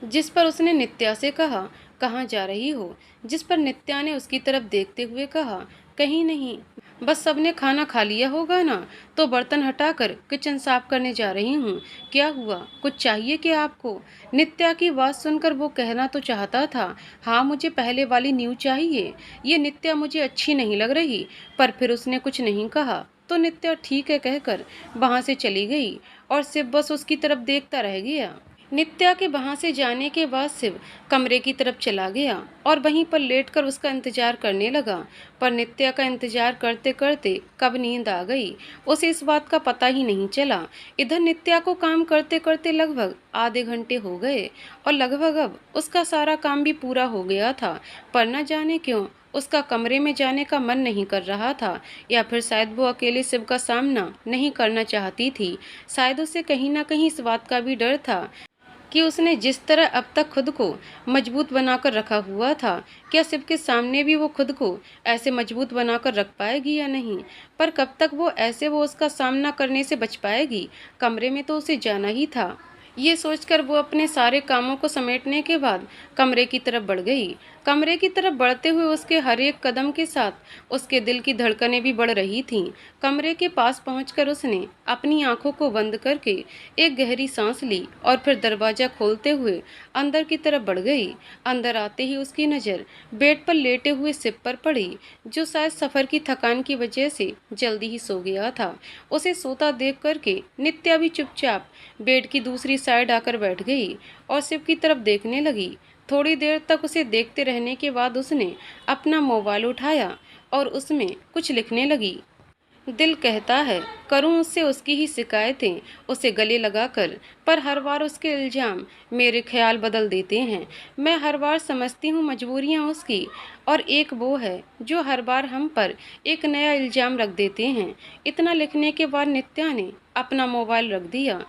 Speaker 1: जिस पर उसने नित्या से कहा, कहाँ जा रही हो? जिस पर नित्या ने उसकी तरफ देखते हुए कहा, कहीं नहीं, बस सबने खाना खा लिया होगा ना, तो बर्तन हटाकर किचन साफ करने जा रही हूँ। क्या हुआ, कुछ चाहिए क्या आपको? नित्या की बात सुनकर वो कहना तो चाहता था, हाँ मुझे पहले वाली न्यू चाहिए, ये नित्या मुझे अच्छी नहीं लग रही। पर फिर उसने कुछ नहीं कहा तो नित्या ठीक है कहकर वहां से चली गई और शिव बस उसकी तरफ देखता रह गया। नित्या के वहां से जाने के बाद शिव कमरे की तरफ चला गया और वहीं पर लेटकर उसका इंतजार करने लगा। पर नित्या का इंतजार करते करते कब नींद आ गई, उसे इस बात का पता ही नहीं चला। इधर नित्या को काम करते करते लगभग आधे घंटे हो गए और लगभग अब उसका सारा काम भी पूरा हो गया था। पर न जाने क्यों उसका कमरे में जाने का मन नहीं कर रहा था, या फिर शायद वो अकेले शिव का सामना नहीं करना चाहती थी। शायद उसे कहीं ना कहीं इस बात का भी डर था कि उसने जिस तरह अब तक खुद को मजबूत बनाकर रखा हुआ था, क्या शिव के सामने भी वो खुद को ऐसे मजबूत बनाकर रख पाएगी या नहीं। पर कब तक वो उसका सामना करने से बच पाएगी? कमरे में तो उसे जाना ही था। ये सोचकर वो अपने सारे कामों को समेटने के बाद कमरे की तरफ बढ़ गई। कमरे की तरफ बढ़ते हुए उसके हर एक कदम के साथ उसके दिल की धड़कनें भी बढ़ रही थीं। कमरे के पास पहुंचकर उसने अपनी आंखों को बंद करके एक गहरी सांस ली और फिर दरवाजा खोलते हुए अंदर की तरफ बढ़ गई। अंदर आते ही उसकी नज़र बेड पर लेटे हुए शिव पर पड़ी, जो शायद सफ़र की थकान की वजह से जल्दी ही सो गया था। उसे सोता देख करके नित्या भी चुपचाप बेड की दूसरी साइड आकर बैठ गई और शिव की तरफ देखने लगी। थोड़ी देर तक उसे देखते रहने के बाद उसने अपना मोबाइल उठाया और उसमें कुछ लिखने लगी। दिल कहता है करूं उससे उसकी ही शिकायतें, उसे गले लगाकर, पर हर बार उसके इल्ज़ाम मेरे ख्याल बदल देते हैं। मैं हर बार समझती हूँ मजबूरियाँ उसकी, और एक वो है जो हर बार हम पर एक नया इल्ज़ाम रख देते हैं। इतना लिखने के बाद नित्या ने अपना मोबाइल रख दिया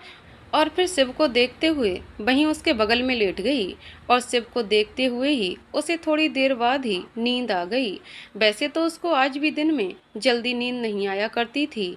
Speaker 1: और फिर शिव को देखते हुए वहीं उसके बगल में लेट गई और शिव को देखते हुए ही उसे थोड़ी देर बाद ही नींद आ गई। वैसे तो उसको आज भी दिन में जल्दी नींद नहीं आया करती थी,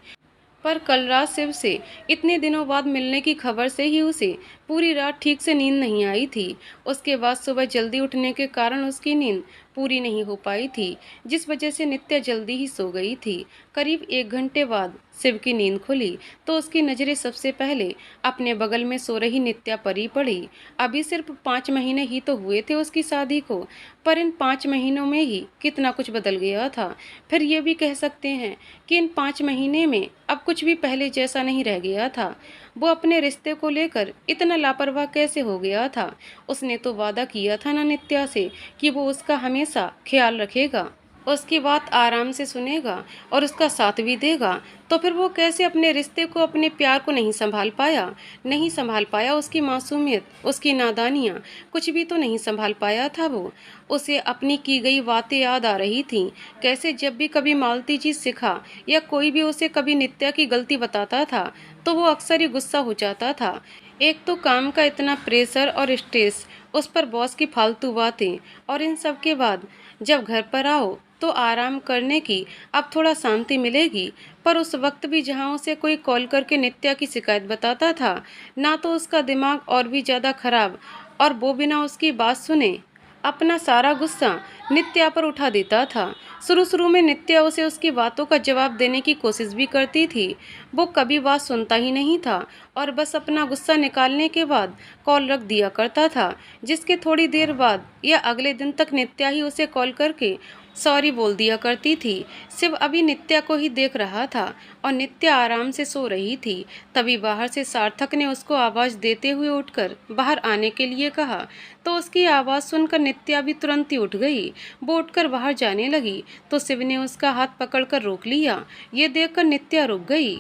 Speaker 1: पर कल रात शिव से इतने दिनों बाद मिलने की खबर से ही उसे पूरी रात ठीक से नींद नहीं आई थी। उसके बाद सुबह जल्दी उठने के कारण उसकी नींद पूरी नहीं हो पाई थी, जिस वजह से नित्या जल्दी ही सो गई थी। करीब 1 घंटे बाद शिव की नींद खुली तो उसकी नज़रें सबसे पहले अपने बगल में सो रही नित्या पर ही पड़ी। अभी सिर्फ 5 महीने ही तो हुए थे उसकी शादी को, पर इन 5 महीनों में ही कितना कुछ बदल गया था। फिर ये भी कह सकते हैं कि इन 5 महीने में अब कुछ भी पहले जैसा नहीं रह गया था। वो अपने रिश्ते को लेकर इतना लापरवाह कैसे हो गया था? उसने तो वादा किया था ना नित्या से कि वो उसका हमेशा ख्याल रखेगा, उसकी बात आराम से सुनेगा और उसका साथ भी देगा। तो फिर वो कैसे अपने रिश्ते को, अपने प्यार को नहीं संभाल पाया? नहीं संभाल पाया। उसकी मासूमियत, उसकी नादानियाँ, कुछ भी तो नहीं संभाल पाया था वो। उसे अपनी की गई बातें याद आ रही थीं। कैसे जब भी कभी मालती जी सिखा या कोई भी उसे कभी नित्या की गलती बताता था तो वो अक्सर ही गुस्सा हो जाता था। एक तो काम का इतना प्रेशर और स्ट्रेस, उस पर बॉस की फालतू बातें, और इन सब के बाद जब घर पर आओ तो आराम करने की अब थोड़ा शांति मिलेगी। पर उस वक्त भी जहाँ उसे कोई कॉल करके नित्या की शिकायत बताता था, ना तो उसका दिमाग और भी ज़्यादा खराब, और वो बिना उसकी बात सुने अपना सारा गुस्सा नित्या पर उठा देता था। शुरू शुरू में नित्या उसे उसकी बातों का जवाब देने की कोशिश भी करती थी। वो कभी बात सुनता ही नहीं था और बस अपना गुस्सा निकालने के बाद कॉल रख दिया करता था, जिसके थोड़ी देर बाद या अगले दिन तक नित्या ही उसे कॉल करके सॉरी बोल दिया करती थी। शिव अभी नित्या को ही देख रहा था और नित्या आराम से सो रही थी। तभी बाहर से सार्थक ने उसको आवाज़ देते हुए उठकर बाहर आने के लिए कहा, तो उसकी आवाज़ सुनकर नित्या भी तुरंत ही उठ गई। वो उठकर बाहर जाने लगी तो शिव ने उसका हाथ पकड़कर रोक लिया। ये देखकर नित्या रुक गई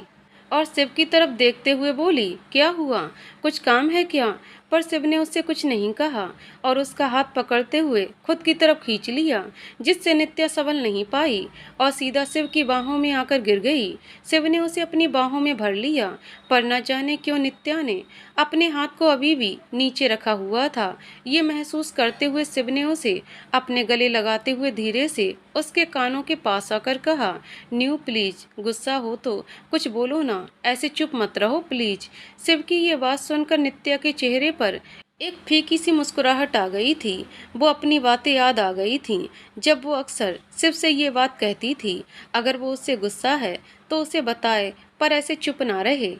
Speaker 1: और शिव की तरफ देखते हुए बोली, क्या हुआ, कुछ काम है क्या? पर शिव ने उससे कुछ नहीं कहा और उसका हाथ पकड़ते हुए खुद की तरफ खींच लिया, जिससे नित्या संभल नहीं पाई और सीधा शिव की बाहों में आकर गिर गई। शिव ने उसे अपनी बाहों में भर लिया, पर न जाने क्यों नित्या ने अपने हाथ को अभी भी नीचे रखा हुआ था। ये महसूस करते हुए शिव ने उसे अपने गले लगाते हुए धीरे से उसके कानों के पास आकर कहा, न्यू प्लीज, गुस्सा हो तो कुछ बोलो ना, ऐसे चुप मत रहो प्लीज। शिव की ये बात सुनकर नित्या के चेहरे पर एक फीकी सी मुस्कुराहट आ गई थी। वो अपनी बातें याद आ गई थीं, जब वो अक्सर शिव से ये बात कहती थी, अगर वो उससे गुस्सा है तो उसे बताए, पर ऐसे चुप ना रहे।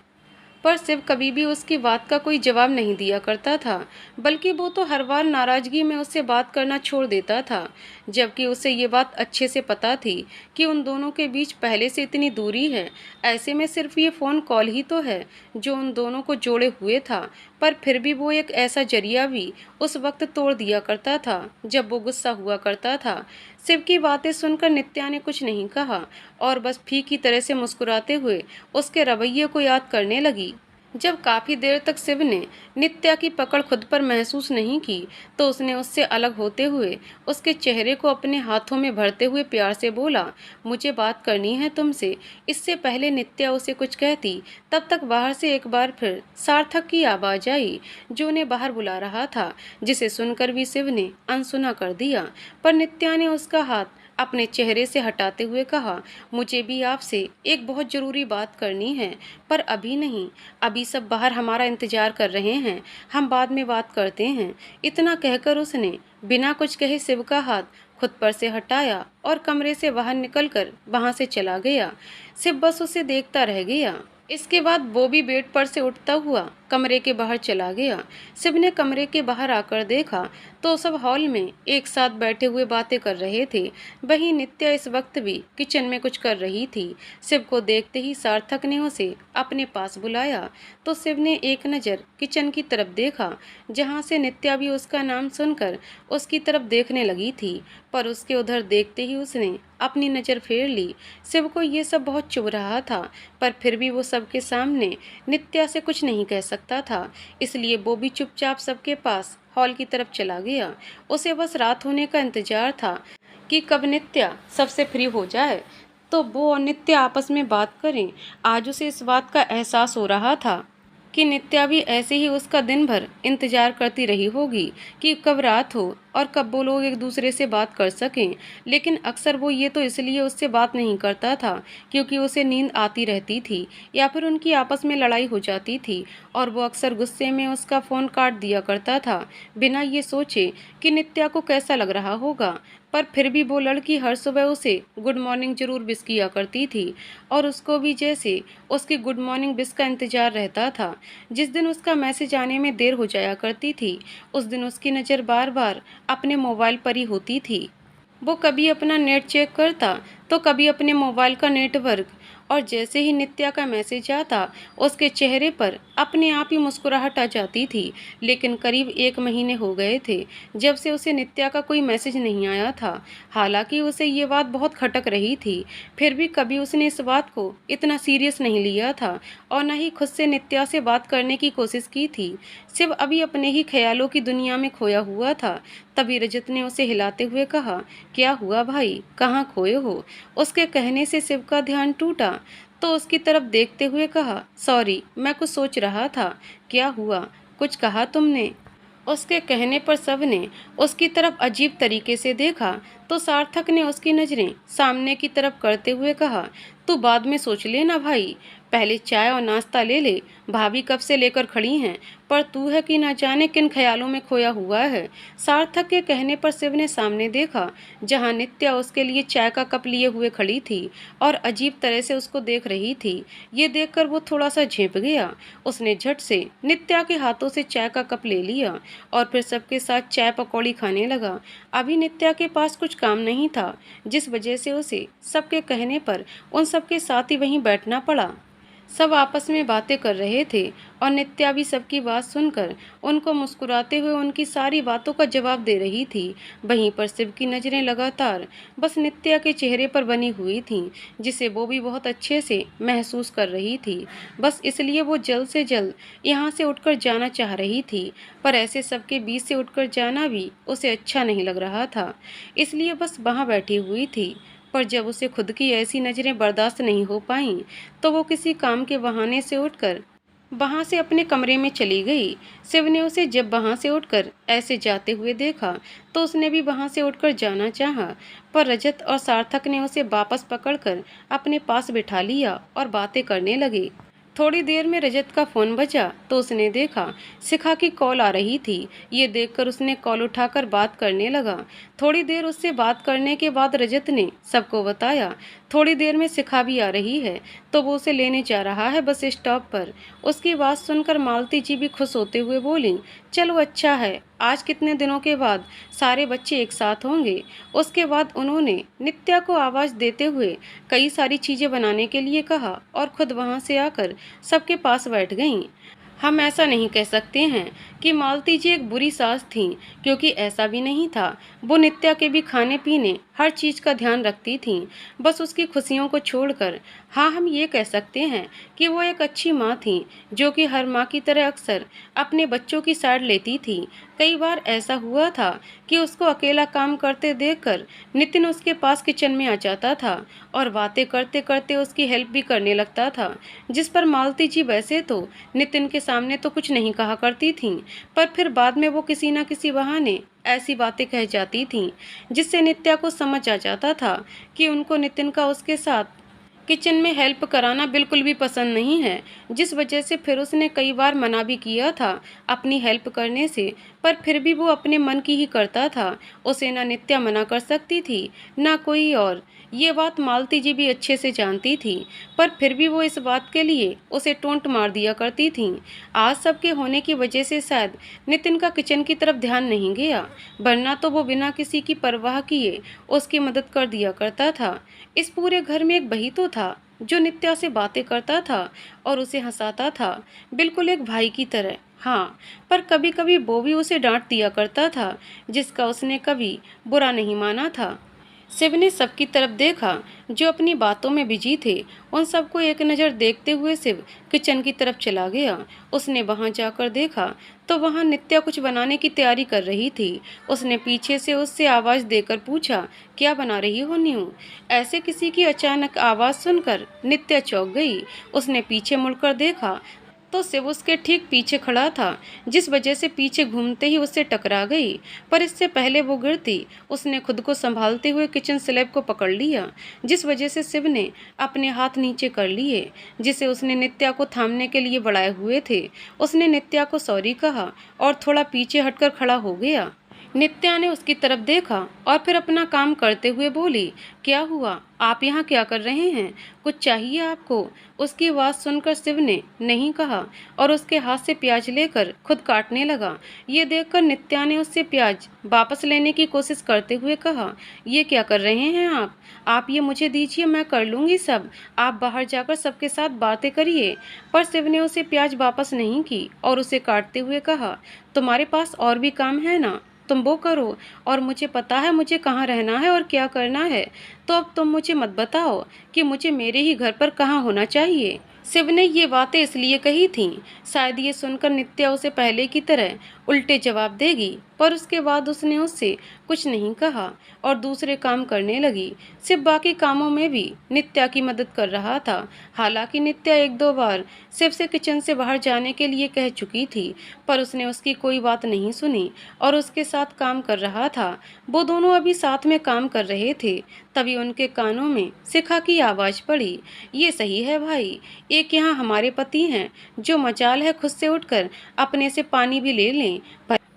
Speaker 1: पर शिव कभी भी उसकी बात का कोई जवाब नहीं दिया करता था, बल्कि वो तो हर बार नाराजगी में उससे बात करना छोड़ देता था, जबकि उसे ये बात अच्छे से पता थी कि उन दोनों के बीच पहले से इतनी दूरी है। ऐसे में सिर्फ ये फ़ोन कॉल ही तो है जो उन दोनों को जोड़े हुए था, पर फिर भी वो एक ऐसा जरिया भी उस वक्त तोड़ दिया करता था जब वो गुस्सा हुआ करता था। शिव की बातें सुनकर नित्या ने कुछ नहीं कहा और बस फीकी तरह से मुस्कुराते हुए उसके रवैये को याद करने लगी। जब काफी देर तक शिव ने नित्या की पकड़ खुद पर महसूस नहीं की तो उसने उससे अलग होते हुए उसके चेहरे को अपने हाथों में भरते हुए प्यार से बोला, मुझे बात करनी है तुमसे। इससे पहले नित्या उसे कुछ कहती तब तक बाहर से एक बार फिर सार्थक की आवाज आई, जो उन्हें बाहर बुला रहा था, जिसे सुनकर भी शिव ने अनसुना कर दिया। पर नित्या ने उसका हाथ अपने चेहरे से हटाते हुए कहा, मुझे भी आपसे एक बहुत ज़रूरी बात करनी है, पर अभी नहीं, अभी सब बाहर हमारा इंतजार कर रहे हैं, हम बाद में बात करते हैं। इतना कहकर उसने बिना कुछ कहे शिव का हाथ खुद पर से हटाया और कमरे से बाहर निकलकर वहां से चला गया। शिव बस उसे देखता रह गया। इसके बाद वो भी बेड पर से उठता हुआ कमरे के बाहर चला गया। शिव ने कमरे के बाहर आकर देखा तो सब हॉल में एक साथ बैठे हुए बातें कर रहे थे। वहीं नित्या इस वक्त भी किचन में कुछ कर रही थी। शिव को देखते ही सार्थक ने उसे अपने पास बुलाया तो शिव ने एक नज़र किचन की तरफ देखा, जहां से नित्या भी उसका नाम सुनकर उसकी तरफ देखने लगी थी, पर उसके उधर देखते ही उसने अपनी नज़र फेर ली। शिव को ये सब बहुत चुभ रहा था, पर फिर भी वो सबके सामने नित्या से कुछ नहीं कह सकता था, इसलिए वो भी चुपचाप सबके पास हॉल की तरफ चला गया। उसे बस रात होने का इंतजार था कि कब नित्या सबसे फ्री हो जाए तो वो और नित्या आपस में बात करें। आज उसे इस बात का एहसास हो रहा था कि नित्या भी ऐसे ही उसका दिन भर इंतजार करती रही होगी कि कब रात हो और कब वो लोग एक दूसरे से बात कर सकें। लेकिन अक्सर वो ये तो इसलिए उससे बात नहीं करता था क्योंकि उसे नींद आती रहती थी या फिर उनकी आपस में लड़ाई हो जाती थी और वो अक्सर गुस्से में उसका फ़ोन काट दिया करता था, बिना ये सोचे कि नित्या को कैसा लग रहा होगा। पर फिर भी वो लड़की हर सुबह उसे गुड मॉर्निंग जरूर विश किया करती थी और उसको भी जैसे उसकी गुड मॉर्निंग विश का इंतजार रहता था। जिस दिन उसका मैसेज आने में देर हो जाया करती थी उस दिन उसकी नज़र बार बार अपने मोबाइल पर ही होती थी। वो कभी अपना नेट चेक करता तो कभी अपने मोबाइल का नेटवर्क, और जैसे ही नित्या का मैसेज आता उसके चेहरे पर अपने आप ही मुस्कुराहट आ जाती थी। लेकिन करीब 1 महीने हो गए थे जब से उसे नित्या का कोई मैसेज नहीं आया था। हालांकि उसे ये बात बहुत खटक रही थी, फिर भी कभी उसने इस बात को इतना सीरियस नहीं लिया था और न ही खुद से नित्या से बात करने की कोशिश की थी। शिव अभी अपने ही ख्यालों की दुनिया में खोया हुआ था। तभी रजत ने उसे हिलाते हुए कहा, क्या हुआ भाई, कहाँ खोए हो? उसके कहने से शिव का ध्यान टूटा तो उसकी तरफ देखते हुए कहा, सॉरी, मैं कुछ सोच रहा था। क्या हुआ, कुछ कहा तुमने? उसके कहने पर सबने उसकी तरफ अजीब तरीके से देखा तो सार्थक ने उसकी नज़रें सामने की तरफ करते हुए कहा, तू बाद में सोच लेना भाई, पहले चाय और नाश्ता ले ले, भाभी कब से लेकर खड़ी हैं, पर तू है कि ना जाने किन ख्यालों में खोया हुआ है। सार्थक के कहने पर शिव ने सामने देखा जहां नित्या उसके लिए चाय का कप लिए हुए खड़ी थी और अजीब तरह से उसको देख रही थी। ये देखकर वो थोड़ा सा झेंप गया। उसने झट से नित्या के हाथों से चाय का कप ले लिया और फिर सबके साथ चाय पकौड़ी खाने लगा। अभी नित्या के पास कुछ काम नहीं था, जिस वजह से उसे सबके कहने पर उन सबके साथ ही वहीं बैठना पड़ा। सब आपस में बातें कर रहे थे और नित्या भी सबकी बात सुनकर उनको मुस्कुराते हुए उनकी सारी बातों का जवाब दे रही थी। वहीं पर शिव की नज़रें लगातार बस नित्या के चेहरे पर बनी हुई थीं, जिसे वो भी बहुत अच्छे से महसूस कर रही थी। बस इसलिए वो जल्द से जल्द यहाँ से उठकर जाना चाह रही थी, पर ऐसे सबके बीच से उठकर जाना भी उसे अच्छा नहीं लग रहा था, इसलिए बस वहाँ बैठी हुई थी। पर जब उसे खुद की ऐसी नज़रें बर्दाश्त नहीं हो पाईं, तो वो किसी काम के बहाने से उठकर वहाँ से अपने कमरे में चली गई। शिव ने उसे जब वहाँ से उठकर ऐसे जाते हुए देखा, तो उसने भी वहाँ से उठकर जाना चाहा, पर रजत और सार्थक ने उसे वापस पकड़कर अपने पास बिठा लिया और बातें करने लगे। थोड़ी देर में रजत का फोन बजा तो उसने देखा शिखा की कॉल आ रही थी। ये देखकर उसने कॉल उठाकर बात करने लगा। थोड़ी देर उससे बात करने के बाद रजत ने सबको बताया थोड़ी देर में शिखा भी आ रही है, तो वो उसे लेने जा रहा है बस स्टॉप पर। उसकी बात सुनकर मालती जी भी खुश होते हुए बोली, चलो अच्छा है, आज कितने दिनों के बाद सारे बच्चे एक साथ होंगे। उसके बाद उन्होंने नित्या को आवाज़ देते हुए कई सारी चीज़ें बनाने के लिए कहा और खुद वहाँ से आकर सबके पास बैठ गईं। हम ऐसा नहीं कह सकते हैं कि मालती जी एक बुरी सास थीं, क्योंकि ऐसा भी नहीं था। वो नित्या के भी खाने पीने हर चीज़ का ध्यान रखती थीं, बस उसकी खुशियों को छोड़कर। हाँ, हम ये कह सकते हैं कि वो एक अच्छी माँ थीं, जो कि हर माँ की तरह अक्सर अपने बच्चों की साइड लेती थी। कई बार ऐसा हुआ था कि उसको अकेला काम करते देखकर नितिन उसके पास किचन में आ जाता था और बातें करते करते उसकी हेल्प भी करने लगता था, जिस पर मालती जी वैसे तो नितिन के सामने तो कुछ नहीं कहा करती थीं, पर फिर बाद में वो किसी न किसी बहाने ऐसी बातें कह जाती थीं जिससे नित्या को समझ आ जाता था कि उनको नितिन का उसके साथ किचन में हेल्प कराना बिल्कुल भी पसंद नहीं है, जिस वजह से फिर उसने कई बार मना भी किया था अपनी हेल्प करने से, पर फिर भी वो अपने मन की ही करता था। उसे ना नित्या मना कर सकती थी ना कोई और। ये बात मालती जी भी अच्छे से जानती थी, पर फिर भी वो इस बात के लिए उसे टोंट मार दिया करती थीं। आज सबके होने की वजह से शायद नितिन का किचन की तरफ ध्यान नहीं गया, वरना तो वो बिना किसी की परवाह किए उसकी मदद कर दिया करता था। इस पूरे घर में एक वही तो था जो नित्या से बातें करता था और उसे हंसाता था, बिल्कुल एक भाई की तरह। हाँ, पर कभी कभी वो भी उसे डांट दिया करता था, जिसका उसने कभी बुरा नहीं माना था। शिव ने सबकी तरफ देखा जो अपनी बातों में बिजी थे। उन सबको एक नज़र देखते हुए शिव किचन की तरफ चला गया। उसने वहां जाकर देखा तो वहां नित्या कुछ बनाने की तैयारी कर रही थी। उसने पीछे से उससे आवाज़ देकर पूछा, क्या बना रही हो न्यू? ऐसे किसी की अचानक आवाज़ सुनकर नित्या चौंक गई। उसने पीछे मुड़कर देखा तो शिव उसके ठीक पीछे खड़ा था, जिस वजह से पीछे घूमते ही उससे टकरा गई। पर इससे पहले वो गिरती, उसने खुद को संभालते हुए किचन स्लैब को पकड़ लिया, जिस वजह से शिव ने अपने हाथ नीचे कर लिए, जिसे उसने नित्या को थामने के लिए बढ़ाए हुए थे। उसने नित्या को सॉरी कहा और थोड़ा पीछे हटकर खड़ा हो गया। नित्या ने उसकी तरफ देखा और फिर अपना काम करते हुए बोली, क्या हुआ, आप यहाँ क्या कर रहे हैं? कुछ चाहिए आपको? उसकी बात सुनकर शिव ने नहीं कहा और उसके हाथ से प्याज लेकर खुद काटने लगा। ये देखकर नित्या ने उससे प्याज वापस लेने की कोशिश करते हुए कहा, ये क्या कर रहे हैं आप ये मुझे दीजिए, मैं कर लूँगी सब, आप बाहर जाकर सबके साथ बातें करिए। पर शिव ने उसे प्याज वापस नहीं की और उसे काटते हुए कहा, तुम्हारे पास और भी काम है ना, तुम वो करो, और मुझे पता है मुझे कहाँ रहना है और क्या करना है। तो अब तुम मुझे मत बताओ कि मुझे मेरे ही घर पर कहाँ होना चाहिए। शिव ने ये बातें इसलिए कही थीं, शायद ये सुनकर नित्या उसे पहले की तरह उल्टे जवाब देगी, पर उसके बाद उसने उससे कुछ नहीं कहा और दूसरे काम करने लगी। शिव बाकी कामों में भी नित्या की मदद कर रहा था। हालांकि नित्या एक दो बार शिव से किचन से बाहर जाने के लिए कह चुकी थी, पर उसने उसकी कोई बात नहीं सुनी और उसके साथ काम कर रहा था। वो दोनों अभी साथ में काम कर रहे थे, तभी उनके कानों में शिखा की आवाज़ पड़ी, ये सही है भाई, एक यहाँ हमारे पति हैं जो मजाल है खुद से उठकर अपने से पानी भी ले लें।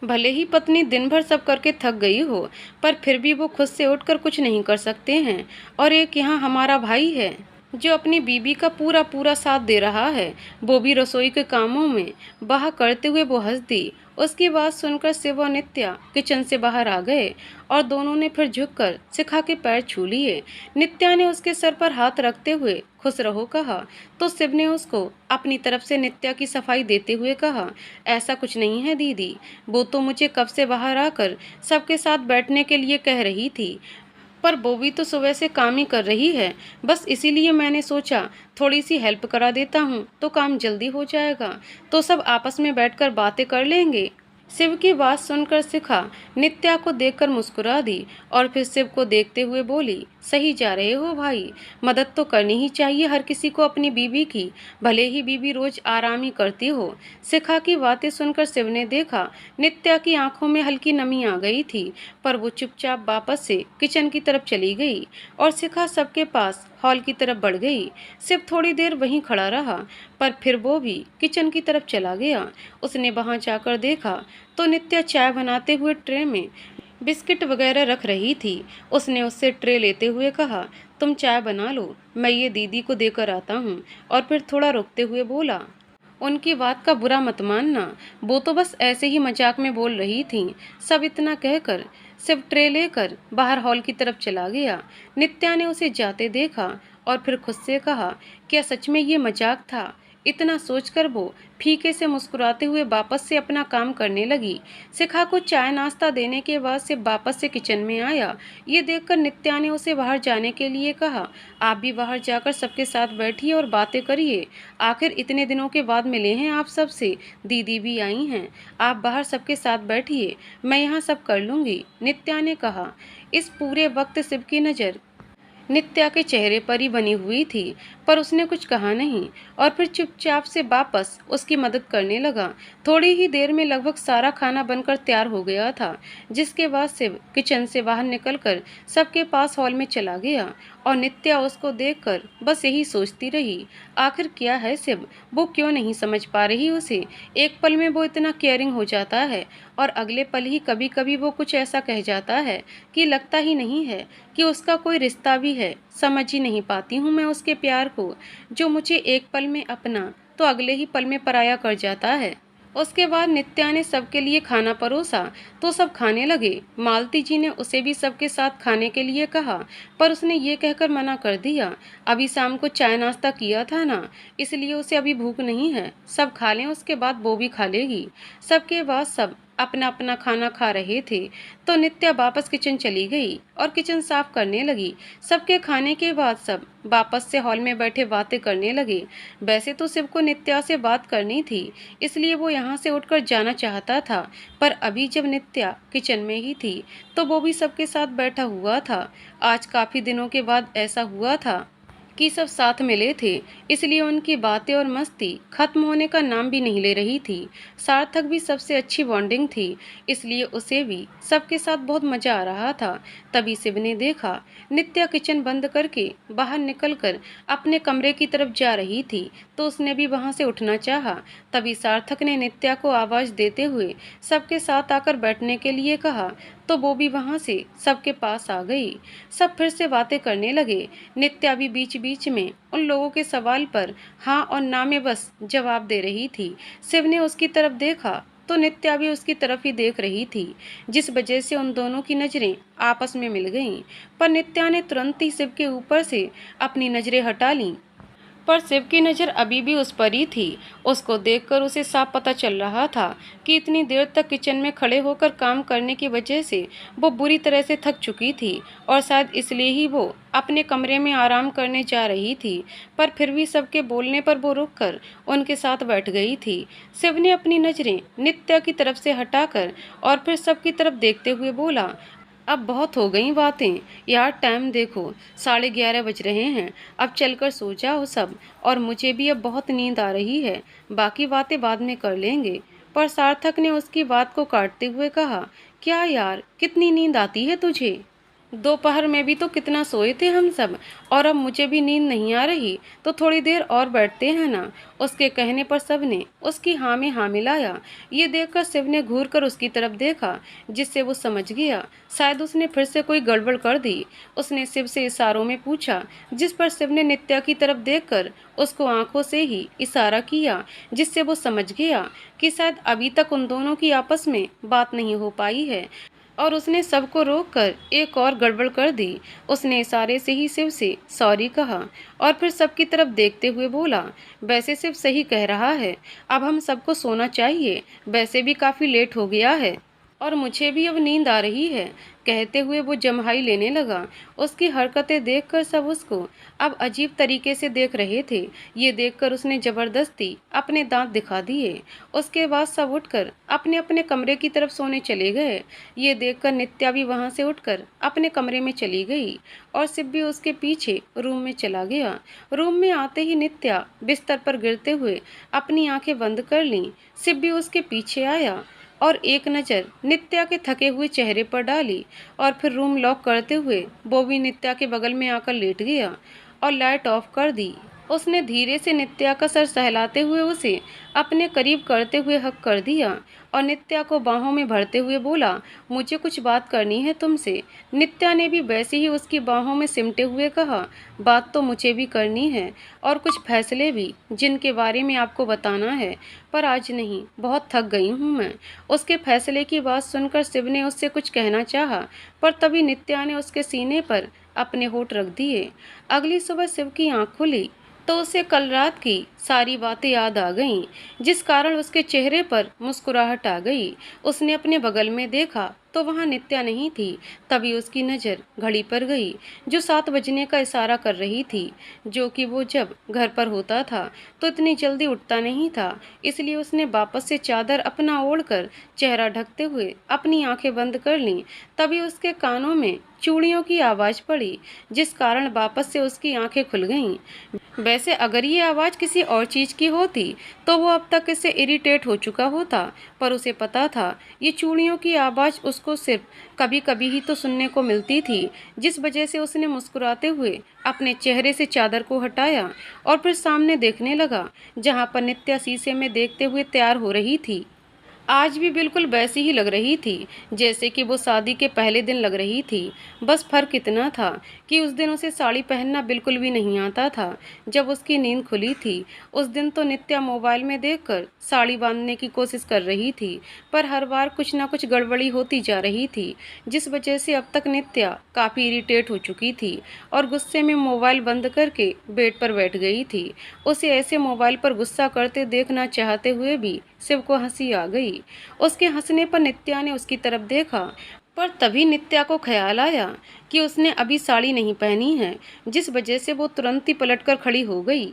Speaker 1: भले ही पत्नी दिन भर सब करके थक गई हो, पर फिर भी वो खुद से उठकर कुछ नहीं कर सकते हैं। और एक यहाँ हमारा भाई है जो अपनी बीबी का पूरा पूरा साथ दे रहा है, वो भी रसोई के कामों में। वह करते हुए वो हंस दी उसकी बात सुनकर शिव और नित्या किचन से बाहर आ गए और दोनों ने फिर झुककर शिखा के पैर छू लिए। नित्या ने उसके सर पर हाथ रखते हुए खुश रहो कहा तो शिव ने उसको अपनी तरफ से नित्या की सफाई देते हुए कहा, ऐसा कुछ नहीं है दीदी, वो तो मुझे कब से बाहर आकर सबके साथ बैठने के लिए कह रही थी, पर वो भी तो सुबह से काम ही कर रही है, बस इसीलिए मैंने सोचा थोड़ी सी हेल्प करा देता हूँ तो काम जल्दी हो जाएगा, तो सब आपस में बैठकर बातें कर लेंगे। शिव की बात सुनकर शिखा नित्या को देखकर मुस्कुरा दी और फिर शिव को देखते हुए बोली, सही जा रहे हो भाई, मदद तो करनी ही चाहिए हर किसी को अपनी बीवी की, भले ही बीवी रोज आराम ही करती हो। शिखा की बातें सुनकर शिव ने देखा नित्या की आंखों में हल्की नमी आ गई थी, पर वो चुपचाप वापस से किचन की तरफ चली गई और शिखा सबके पास हॉल की तरफ बढ़ गई। शिव थोड़ी देर वहीं खड़ा रहा, पर फिर वो भी किचन की तरफ चला गया। उसने वहां जाकर देखा तो नित्या चाय बनाते हुए ट्रे में बिस्किट वगैरह रख रही थी। उसने उससे ट्रे लेते हुए कहा, तुम चाय बना लो, मैं ये दीदी को देकर आता हूँ, और फिर थोड़ा रुकते हुए बोला, उनकी बात का बुरा मत मानना, वो तो बस ऐसे ही मजाक में बोल रही थीं। सब इतना कहकर शिव ट्रे लेकर बाहर हॉल की तरफ चला गया। नित्या ने उसे जाते देखा और फिर खुद से कहा, क्या सच में ये मजाक था? इतना सोचकर वो फीके से मुस्कुराते हुए वापस से अपना काम करने लगी। शिखा को चाय नाश्ता देने के बाद से वापस से किचन में आया। ये देखकर नित्या ने उसे बाहर जाने के लिए कहा, आप भी बाहर जाकर सबके साथ बैठिए और बातें करिए, आखिर इतने दिनों के बाद मिले हैं आप सबसे, दीदी भी आई हैं, आप बाहर सबके साथ बैठिए, मैं यहाँ सब कर लूँगी, नित्या ने कहा। इस पूरे वक्त शिव की नज़र नित्या के चेहरे पर ही बनी हुई थी, पर उसने कुछ कहा नहीं और फिर चुपचाप से वापस उसकी मदद करने लगा। थोड़ी ही देर में लगभग सारा खाना बनकर तैयार हो गया था, जिसके बाद शिव किचन से बाहर निकलकर सबके पास हॉल में चला गया और नित्या उसको देखकर बस यही सोचती रही, आखिर क्या है शिव, वो क्यों नहीं समझ पा रही उसे। एक पल में वो इतना केयरिंग हो जाता है और अगले पल ही कभी कभी वो कुछ ऐसा कह जाता है कि लगता ही नहीं है कि उसका कोई रिश्ता भी है। समझ ही नहीं पाती हूँ मैं उसके प्यार को, जो मुझे एक पल में अपना तो अगले ही पल में पराया कर जाता है। उसके बाद नित्या ने सबके लिए खाना परोसा तो सब खाने लगे। मालती जी ने उसे भी सबके साथ खाने के लिए कहा, पर उसने ये कहकर मना कर दिया, अभी शाम को चाय नाश्ता किया था ना, इसलिए उसे अभी भूख नहीं है, सब खा लें उसके बाद वो भी खा लेगी। सबके बाद सब अपना अपना खाना खा रहे थे तो नित्या वापस किचन चली गई और किचन साफ करने लगी। सबके खाने के बाद सब वापस से हॉल में बैठे बातें करने लगे। वैसे तो शिव को नित्या से बात करनी थी, इसलिए वो यहाँ से उठकर जाना चाहता था, पर अभी जब नित्या किचन में ही थी तो वो भी सबके साथ बैठा हुआ था। आज काफी दिनों के बाद ऐसा हुआ था कि सब साथ मिले थे, इसलिए उनकी बातें और मस्ती खत्म होने का नाम भी नहीं ले रही थी। सार्थक भी सबसे अच्छी बॉन्डिंग थी, इसलिए उसे भी सबके साथ बहुत मजा आ रहा था। तभी शिव ने देखा नित्या किचन बंद करके बाहर निकलकर अपने कमरे की तरफ जा रही थी, तो उसने भी वहां से उठना चाहा। तभी सार्थक ने नित्या को आवाज देते हुए सबके साथ आकर बैठने के लिए कहा, तो वो भी वहां से सबके पास आ गई। सब फिर से बातें करने लगे। नित्या भी बीच बीच में उन लोगों के सवाल पर हाँ और ना में बस जवाब दे रही थी। शिव ने उसकी तरफ देखा तो नित्या भी उसकी तरफ ही देख रही थी, जिस वजह से उन दोनों की नजरें आपस में मिल गईं। पर नित्या ने तुरंत ही शिव के ऊपर से अपनी नजरें हटा लीं, पर शिव की नज़र अभी भी उस पर ही थी। उसको देखकर उसे साफ पता चल रहा था कि इतनी देर तक किचन में खड़े होकर काम करने की वजह से वो बुरी तरह से थक चुकी थी और शायद इसलिए ही वो अपने कमरे में आराम करने जा रही थी, पर फिर भी सबके बोलने पर वो रुककर उनके साथ बैठ गई थी। शिव ने अपनी नज़रें नित्या की तरफ से हटाकर और फिर सबकी तरफ देखते हुए बोला, अब बहुत हो गई बातें यार, टाइम देखो 11:30 बज रहे हैं, अब चलकर सो जाओ सब, और मुझे भी अब बहुत नींद आ रही है, बाकी बातें बाद में कर लेंगे। पर सार्थक ने उसकी बात को काटते हुए कहा, क्या यार, कितनी नींद आती है तुझे? दोपहर में भी तो कितना सोए थे हम सब, और अब मुझे भी नींद नहीं आ रही, तो थोड़ी देर और बैठते हैं ना। उसके कहने पर सब ने उसकी हाँ में हाँ मिलाया। ये देखकर शिव ने घूर कर उसकी तरफ देखा, जिससे वो समझ गया शायद उसने फिर से कोई गड़बड़ कर दी। उसने शिव से इशारों में पूछा, जिस पर शिव ने नित्या की तरफ देखकर उसको आंखों से ही इशारा किया, जिससे वो समझ गया कि शायद अभी तक उन दोनों की आपस में बात नहीं हो पाई है। और उसने सबको रोककर एक और गड़बड़ कर दी। उसने इशारे से ही शिव से सॉरी कहा और फिर सबकी तरफ देखते हुए बोला, वैसे शिव सही कह रहा है, अब हम सबको सोना चाहिए, वैसे भी काफ़ी लेट हो गया है और मुझे भी अब नींद आ रही है। कहते हुए वो जम्हाई लेने लगा। उसकी हरकतें देखकर सब उसको अब अजीब तरीके से देख रहे थे। ये देखकर उसने जबरदस्ती अपने दांत दिखा दिए। उसके बाद सब उठकर अपने अपने कमरे की तरफ सोने चले गए। ये देखकर नित्या भी वहां से उठकर अपने कमरे में चली गई और शिव भी उसके पीछे रूम में चला गया। रूम में आते ही नित्या बिस्तर पर गिरते हुए अपनी आंखें बंद कर लीं। शिव भी उसके पीछे आया और एक नज़र नित्या के थके हुए चेहरे पर डाली और फिर रूम लॉक करते हुए वो भी नित्या के बगल में आकर लेट गया और लाइट ऑफ कर दी। उसने धीरे से नित्या का सर सहलाते हुए उसे अपने करीब करते हुए हक कर दिया और नित्या को बाहों में भरते हुए बोला, मुझे कुछ बात करनी है तुमसे। नित्या ने भी वैसे ही उसकी बाहों में सिमटे हुए कहा, बात तो मुझे भी करनी है और कुछ फैसले भी जिनके बारे में आपको बताना है, पर आज नहीं, बहुत थक गई हूँ मैं। उसके फैसले की बात सुनकर शिव ने उससे कुछ कहना चाहा, पर तभी नित्या ने उसके सीने पर अपने होठ रख दिए। अगली सुबह शिव की आंख खुली तो उसे कल रात की सारी बातें याद आ गईं, जिस कारण उसके चेहरे पर मुस्कुराहट आ गई। उसने अपने बगल में देखा तो वहां नित्या नहीं थी। तभी उसकी नज़र घड़ी पर गई जो 7 बजने का इशारा कर रही थी, जो कि वो जब घर पर होता था तो इतनी जल्दी उठता नहीं था। इसलिए उसने वापस से चादर अपना ओढ़कर चेहरा ढकते हुए अपनी आंखें बंद कर लीं। तभी उसके कानों में चूड़ियों की आवाज़ पड़ी, जिस कारण वापस से उसकी आंखें खुल गईं। वैसे अगर ये आवाज़ किसी और चीज़ की होती तो वो अब तक इससे इरिटेट हो चुका होता, पर उसे पता था ये चूड़ियों की आवाज़ उसको सिर्फ कभी कभी ही तो सुनने को मिलती थी, जिस वजह से उसने मुस्कुराते हुए अपने चेहरे से चादर को हटाया और फिर सामने देखने लगा, जहाँ पर नित्या शीशे में देखते हुए तैयार हो रही थी। आज भी बिल्कुल वैसी ही लग रही थी जैसे कि वो शादी के पहले दिन लग रही थी। बस फर्क इतना था कि उस दिन उसे साड़ी पहनना बिल्कुल भी नहीं आता था। जब उसकी नींद खुली थी उस दिन तो नित्या मोबाइल में देखकर साड़ी बांधने की कोशिश कर रही थी, पर हर बार कुछ ना कुछ गड़बड़ी होती जा रही थी, जिस वजह से अब तक नित्या काफ़ी इरिटेट हो चुकी थी और गुस्से में मोबाइल बंद करके बेड पर बैठ गई थी। उसे ऐसे मोबाइल पर गुस्सा करते देखना चाहते हुए भी शिव को हंसी आ गई। उसके हंसने पर नित्या ने उसकी तरफ देखा, पर तभी नित्या को ख्याल आया कि उसने अभी साड़ी नहीं पहनी है, जिस वजह से वो तुरंत ही पलटकर खड़ी हो गई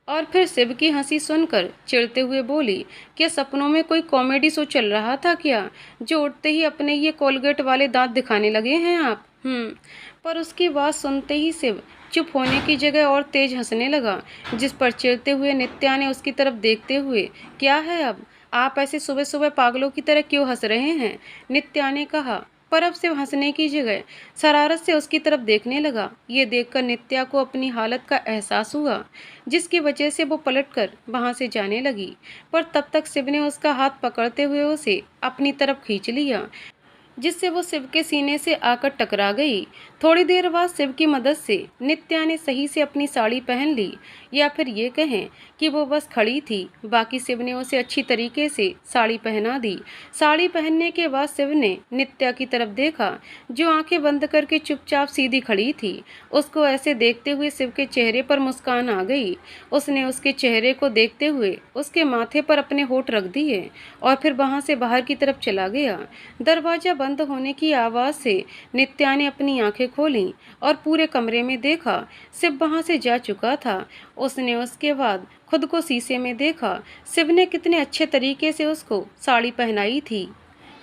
Speaker 1: और फिर शिव की हंसी सुनकर चिढ़ते हुए बोली, क्या सपनों में कोई कॉमेडी शो चल रहा था क्या, जो उठते ही अपने ये कोलगेट वाले दांत दिखाने लगे हैं आप? पर उसकी बात सुनते ही शिव चुप होने की जगह और तेज हंसने लगा, जिस पर चिढ़ते हुए नित्या ने उसकी तरफ देखते हुए, क्या है अब, आप ऐसे सुबह सुबह पागलों की तरह क्यों हंस रहे हैं? नित्या ने कहा, पर अब शिव हंसने की जगह शरारत से उसकी तरफ देखने लगा। ये देखकर नित्या को अपनी हालत का एहसास हुआ, जिसकी वजह से वो पलटकर वहां से जाने लगी, पर तब तक शिव ने उसका हाथ पकड़ते हुए उसे अपनी तरफ खींच लिया, जिससे वो शिव के सीने से आकर टकरा गई। थोड़ी देर बाद शिव की मदद से नित्या ने सही से अपनी साड़ी पहन ली, या फिर ये कहें कि वो बस खड़ी थी, बाकी शिव ने उसे अच्छी तरीके से साड़ी पहना दी। साड़ी पहनने के बाद शिव ने नित्या की तरफ देखा, जो आंखें बंद करके चुपचाप सीधी खड़ी थी। उसको ऐसे देखते हुए शिव के चेहरे पर मुस्कान आ गई। उसने उसके चेहरे को देखते हुए उसके माथे पर अपने होठ रख दिए और फिर वहां से बाहर की तरफ चला गया। दरवाजा बंद होने की आवाज़ से नित्या ने अपनी आंखें खोलीं और पूरे कमरे में देखा, शिव वहां से जा चुका था। उसने उसके बाद खुद को शीशे में देखा। शिव ने कितने अच्छे तरीके से उसको साड़ी पहनाई थी,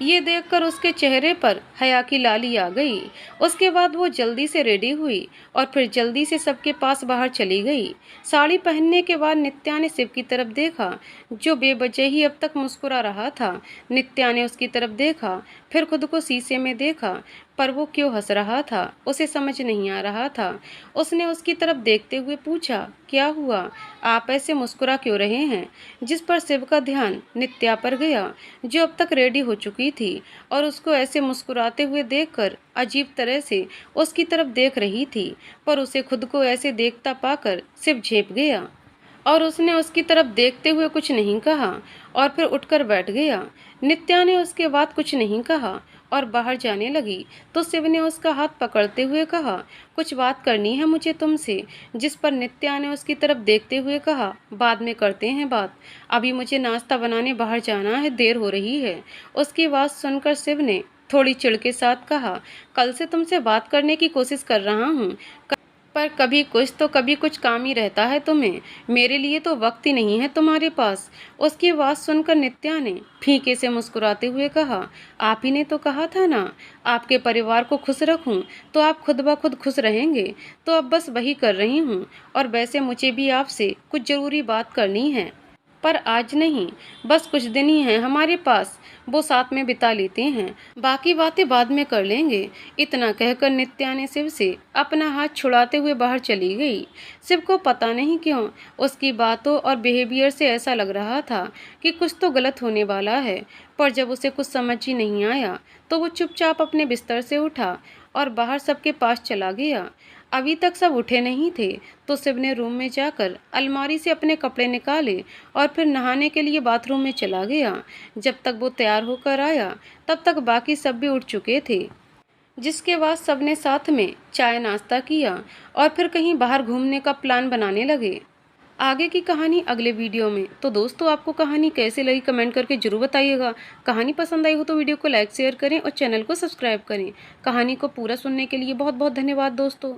Speaker 1: ये देखकर उसके चेहरे पर हया की लाली आ गई। उसके बाद वो जल्दी से रेडी हुई और फिर जल्दी से सबके पास बाहर चली गई। साड़ी पहनने के बाद नित्या ने शिव की तरफ देखा, जो बेवजह ही अब तक मुस्कुरा रहा था। नित्या ने उसकी तरफ देखा, फिर खुद को शीशे में देखा, पर वो क्यों हंस रहा था उसे समझ नहीं आ रहा था। उसने उसकी तरफ देखते हुए पूछा, क्या हुआ, आप ऐसे मुस्कुरा क्यों रहे हैं? जिस पर शिव का ध्यान नित्या पर गया, जो अब तक रेडी हो चुकी थी और उसको ऐसे मुस्कुराते हुए देखकर अजीब तरह से उसकी तरफ देख रही थी। पर उसे खुद को ऐसे देखता पाकर शिव झेप गया और उसने उसकी तरफ देखते हुए कुछ नहीं कहा और फिर उठकर बैठ गया। नित्या ने उसके बाद कुछ नहीं कहा और बाहर जाने लगी तो शिव ने उसका हाथ पकड़ते हुए कहा, कुछ बात करनी है मुझे तुमसे। जिस पर नित्या ने उसकी तरफ देखते हुए कहा, बाद में करते हैं बात, अभी मुझे नाश्ता बनाने बाहर जाना है, देर हो रही है। उसकी बात सुनकर शिव ने थोड़ी चिढ़ के साथ कहा, कल से तुमसे बात करने की कोशिश कर रहा हूँ, पर कभी कुछ तो कभी कुछ काम ही रहता है तुम्हें, मेरे लिए तो वक्त ही नहीं है तुम्हारे पास। उसकी बात सुनकर नित्या ने फीके से मुस्कुराते हुए कहा, आप ही ने तो कहा था ना, आपके परिवार को खुश रखूं तो आप खुद ब खुद खुश रहेंगे, तो अब बस वही कर रही हूँ। और वैसे मुझे भी आपसे कुछ ज़रूरी बात करनी है, पर आज नहीं, बस कुछ दिन ही हैं हमारे पास, वो साथ में बिता लेते हैं, बाकी बातें बाद में कर लेंगे। इतना कहकर नित्या ने शिव से अपना हाथ छुड़ाते हुए बाहर चली गई। शिव को पता नहीं क्यों उसकी बातों और बिहेवियर से ऐसा लग रहा था कि कुछ तो गलत होने वाला है, पर जब उसे कुछ समझ ही नहीं आया तो वो चुपचाप अपने बिस्तर से उठा और बाहर सबके पास चला गया। अभी तक सब उठे नहीं थे तो शिव ने रूम में जाकर अलमारी से अपने कपड़े निकाले और फिर नहाने के लिए बाथरूम में चला गया। जब तक वो तैयार होकर आया तब तक बाकी सब भी उठ चुके थे, जिसके बाद सबने साथ में चाय नाश्ता किया और फिर कहीं बाहर घूमने का प्लान बनाने लगे। आगे की कहानी अगले वीडियो में। तो दोस्तों, आपको कहानी कैसे लगी कमेंट करके जरूर बताइएगा। कहानी पसंद आई हो तो वीडियो को लाइक शेयर करें और चैनल को सब्सक्राइब करें। कहानी को पूरा सुनने के लिए बहुत बहुत धन्यवाद दोस्तों।